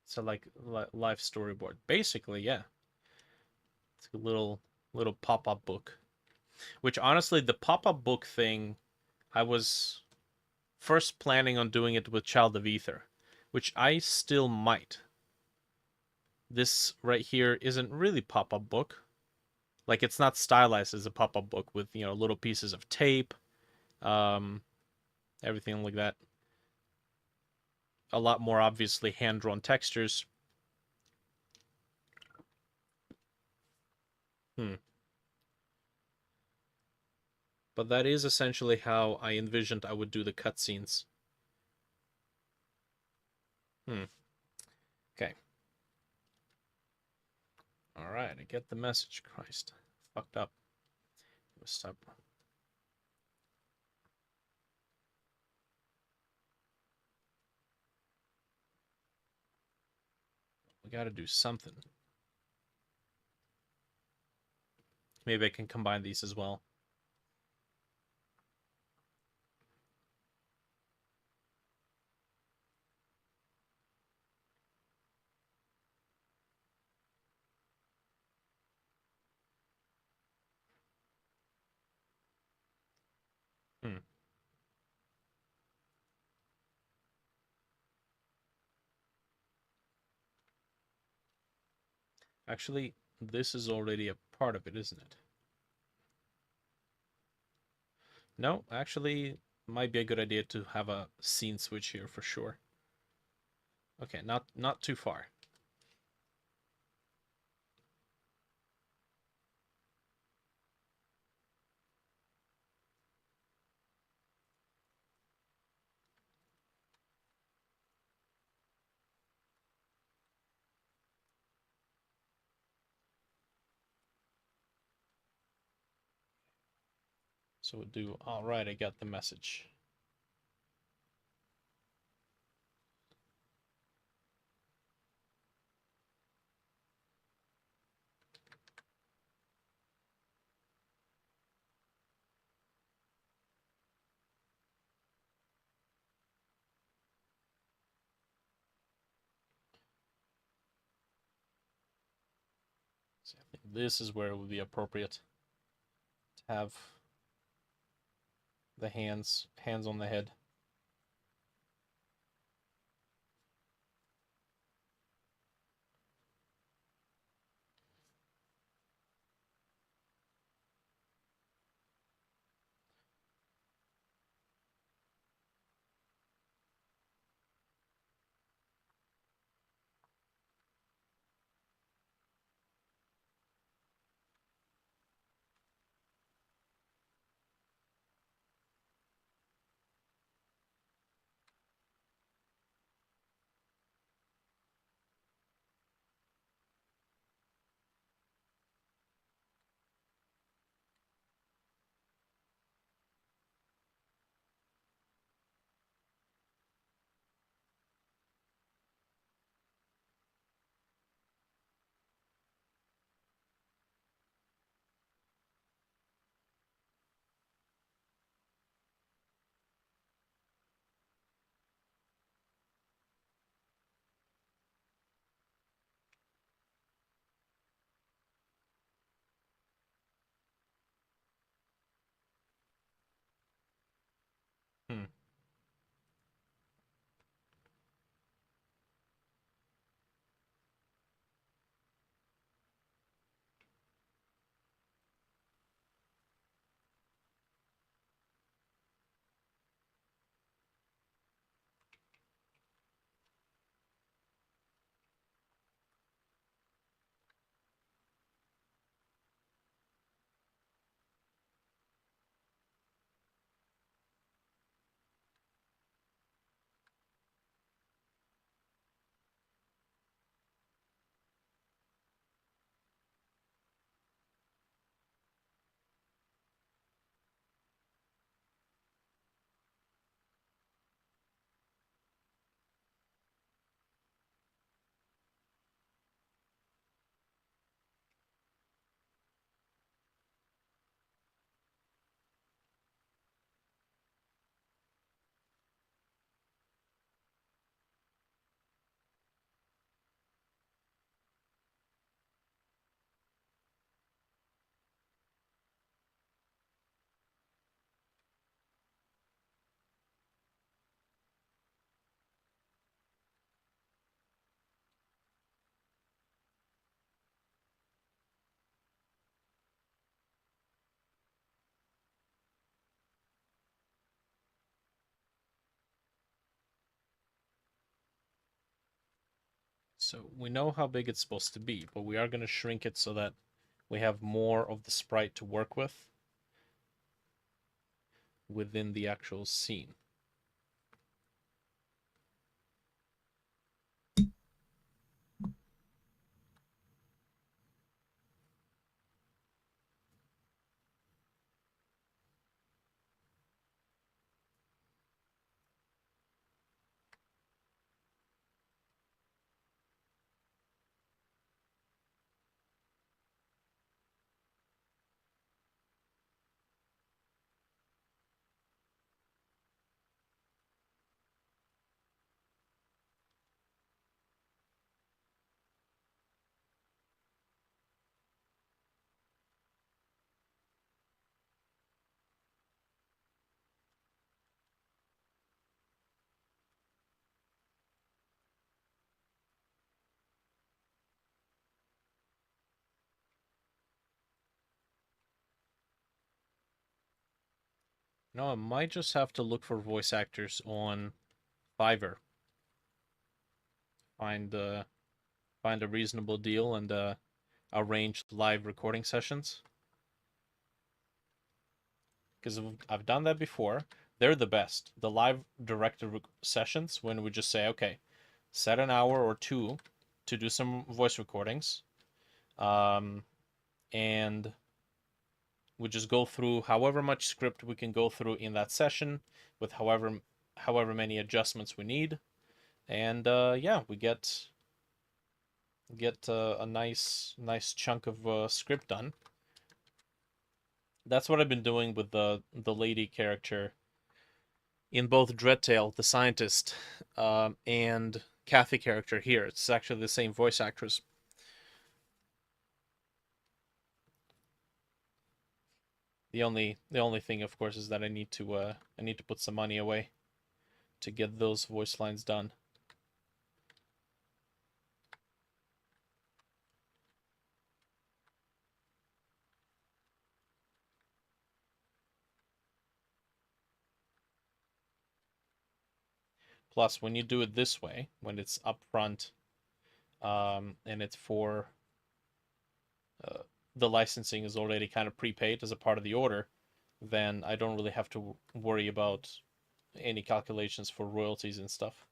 So like live storyboard. Basically, yeah. It's a little pop-up book. Which honestly, the pop-up book thing, I was first planning on doing it with Child of Ether, which I still might. This right here isn't really pop-up book. Like, it's not stylized as a pop-up book with, you know, little pieces of tape, everything like that. A lot more obviously hand-drawn textures. But that is essentially how I envisioned I would do the cutscenes. Okay. Alright, I get the message. Christ. Fucked up. Stop. We gotta do something. Maybe I can combine these as well. Actually, this is already a part of it, isn't it? No, actually, might be a good idea to have a scene switch here for sure. Okay, not too far. So we'll do, all right, I got the message. So I think this is where it would be appropriate to have the hands on the head. Hmm. So we know how big it's supposed to be, but we are going to shrink it so that we have more of the sprite to work with within the actual scene. No, I might just have to look for voice actors on Fiverr. Find find a reasonable deal and arrange live recording sessions. Because I've done that before. They're the best. The live directed sessions when we just say, okay, set an hour or two to do some voice recordings, and we just go through however much script we can go through in that session with however many adjustments we need, and yeah, we get a nice chunk of script done. That's what I've been doing with the lady character in both Dreadtail, the scientist, and Kathy character here. It's actually the same voice actress. The only thing, of course, is that I need to put some money away to get those voice lines done. Plus, when you do it this way, when it's upfront, and it's for the licensing is already kind of prepaid as a part of the order, then I don't really have to worry about any calculations for royalties and stuff.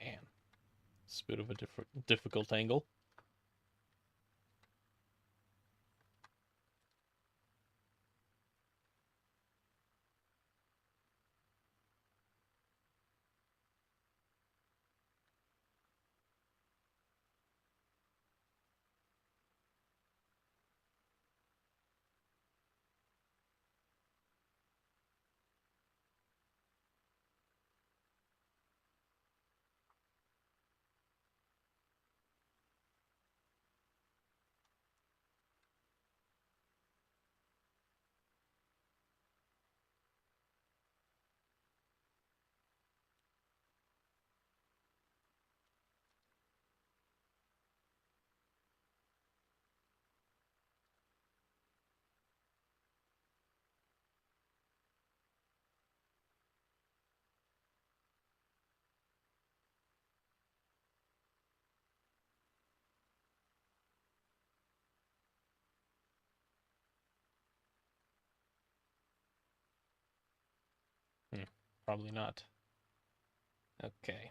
Man, it's a bit of a difficult angle. Probably not. Okay.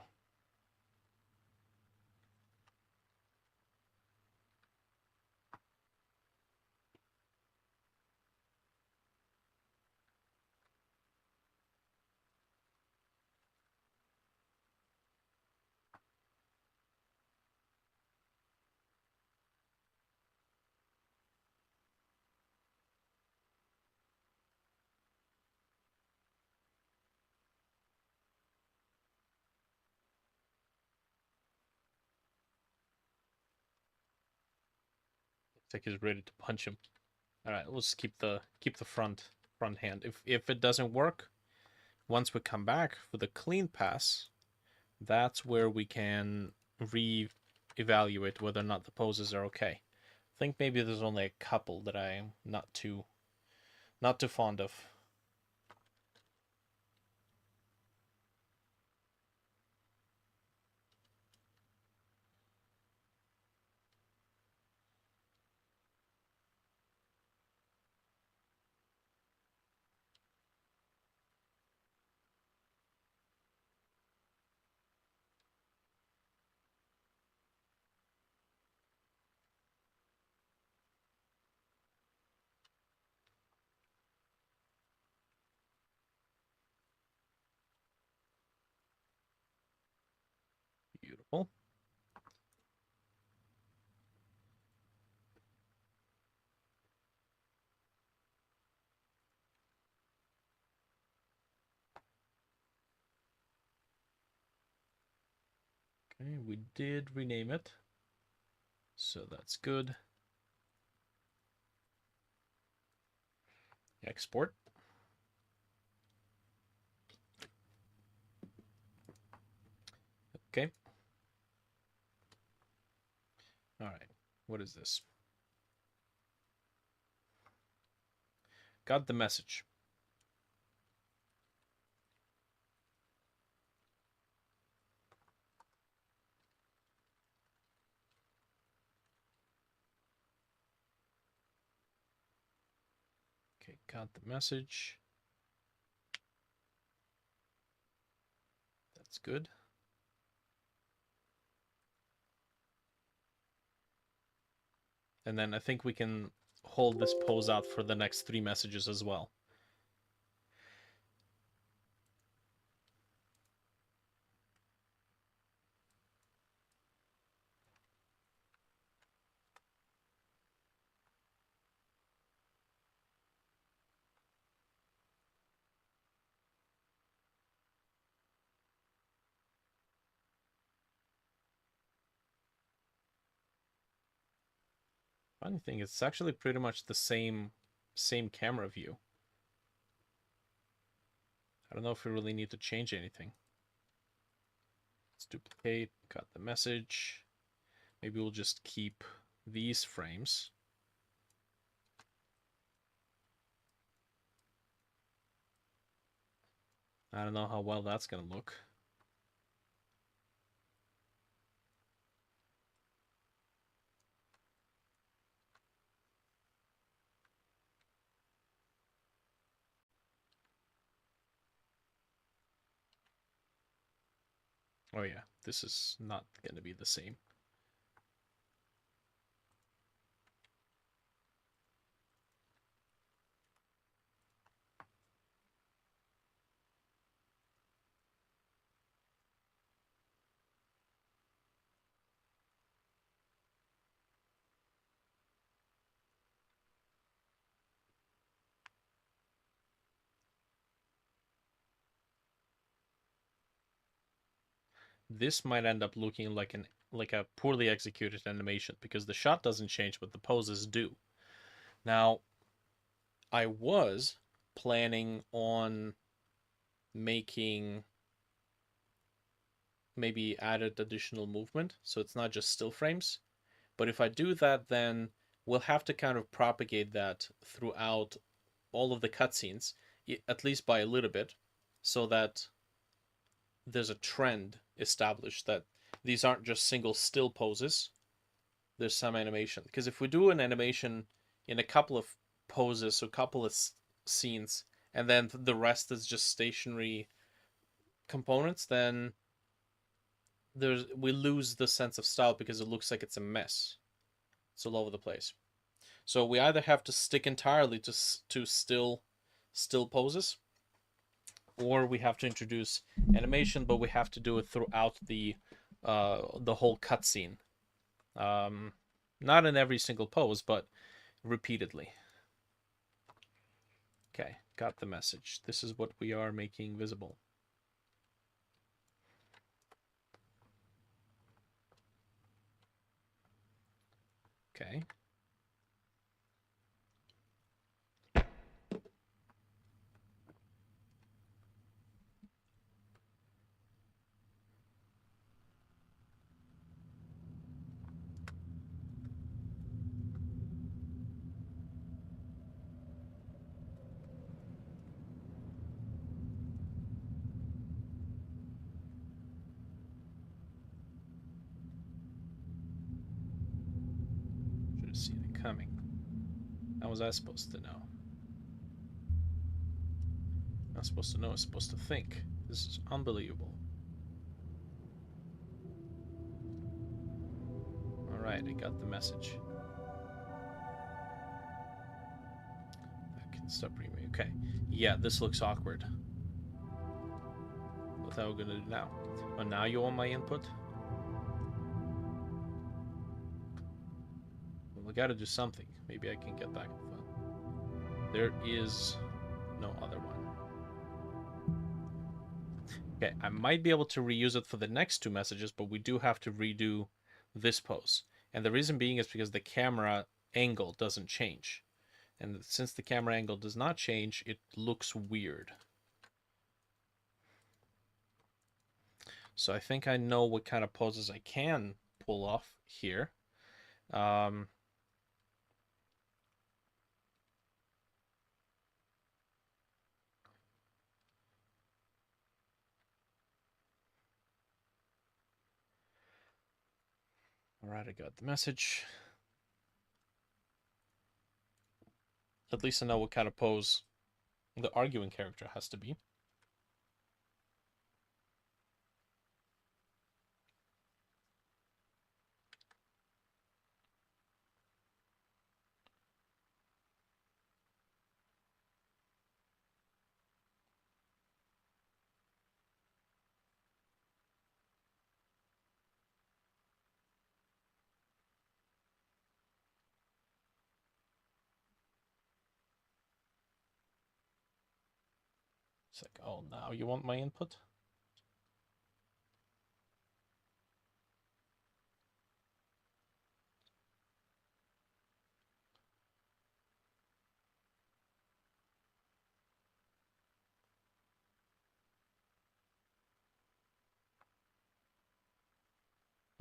Looks like he's ready to punch him. All right, let's keep the front hand. If it doesn't work, once we come back for the clean pass, that's where we can re-evaluate whether or not the poses are okay. I think maybe there's only a couple that I'm not too fond of. Beautiful. Okay, we did rename it, so that's good. Export. Okay. All right. What is this? Got the message. Okay, got the message. That's good. And then I think we can hold this pose out for the next 3 messages as well. Funny thing, it's actually pretty much the same camera view. I don't know if we really need to change anything. Let's duplicate, got the message. Maybe we'll just keep these frames. I don't know how well that's going to look. Oh yeah, this is not going to be the same. This might end up looking like a poorly executed animation because the shot doesn't change, but the poses do. Now, I was planning on making maybe added additional movement, so it's not just still frames. But if I do that, then we'll have to kind of propagate that throughout all of the cutscenes, at least by a little bit, so that there's a trend established that these aren't just single still poses. There's some animation. Because if we do an animation in a couple of poses, a couple of scenes, and then the rest is just stationary components, then we lose the sense of style because it looks like it's a mess. It's all over the place. So we either have to stick entirely to still poses, or we have to introduce animation, but we have to do it throughout the whole cutscene. Not in every single pose, but repeatedly. Okay, got the message. This is what we are making visible. Okay. Should have seen it coming. How was I supposed to know? I'm not supposed to know, I'm supposed to think. This is unbelievable. Alright, I got the message. I can stop reading. Okay. Yeah, this looks awkward. What are we gonna do now? Oh, now you want my input? Well, we gotta do something. Maybe I can get back on fun. There is no other one. Okay, I might be able to reuse it for the next 2 messages, but we do have to redo this pose. And the reason being is because the camera angle doesn't change. And since the camera angle does not change, it looks weird. So I think I know what kind of poses I can pull off here. Alright, I got the message. At least I know what kind of pose the arguing character has to be. It's like, oh, now you want my input?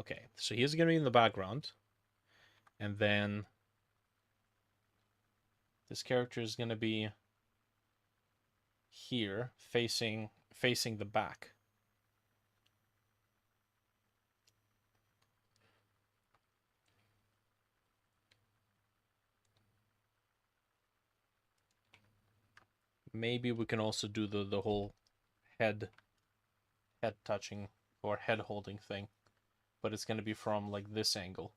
Okay, so he's going to be in the background. And then this character is going to be here, facing the back. Maybe we can also do the whole head touching or head holding thing, but it's going to be from like this angle.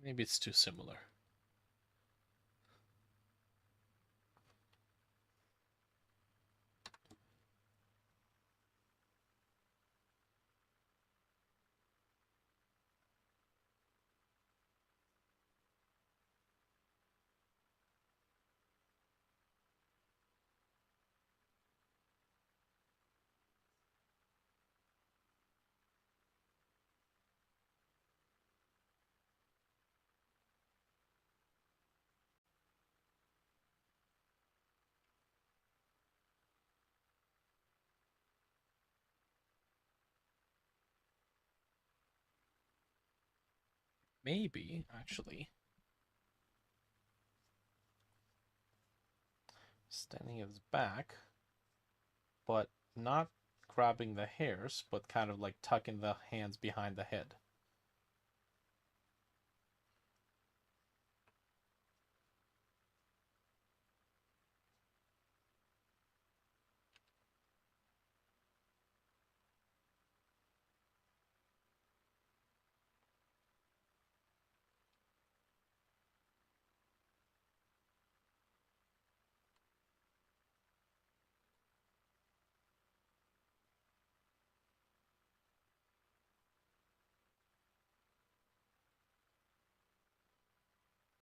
Maybe it's too similar. Maybe, actually, standing at his back, but not grabbing the hairs, but kind of like tucking the hands behind the head.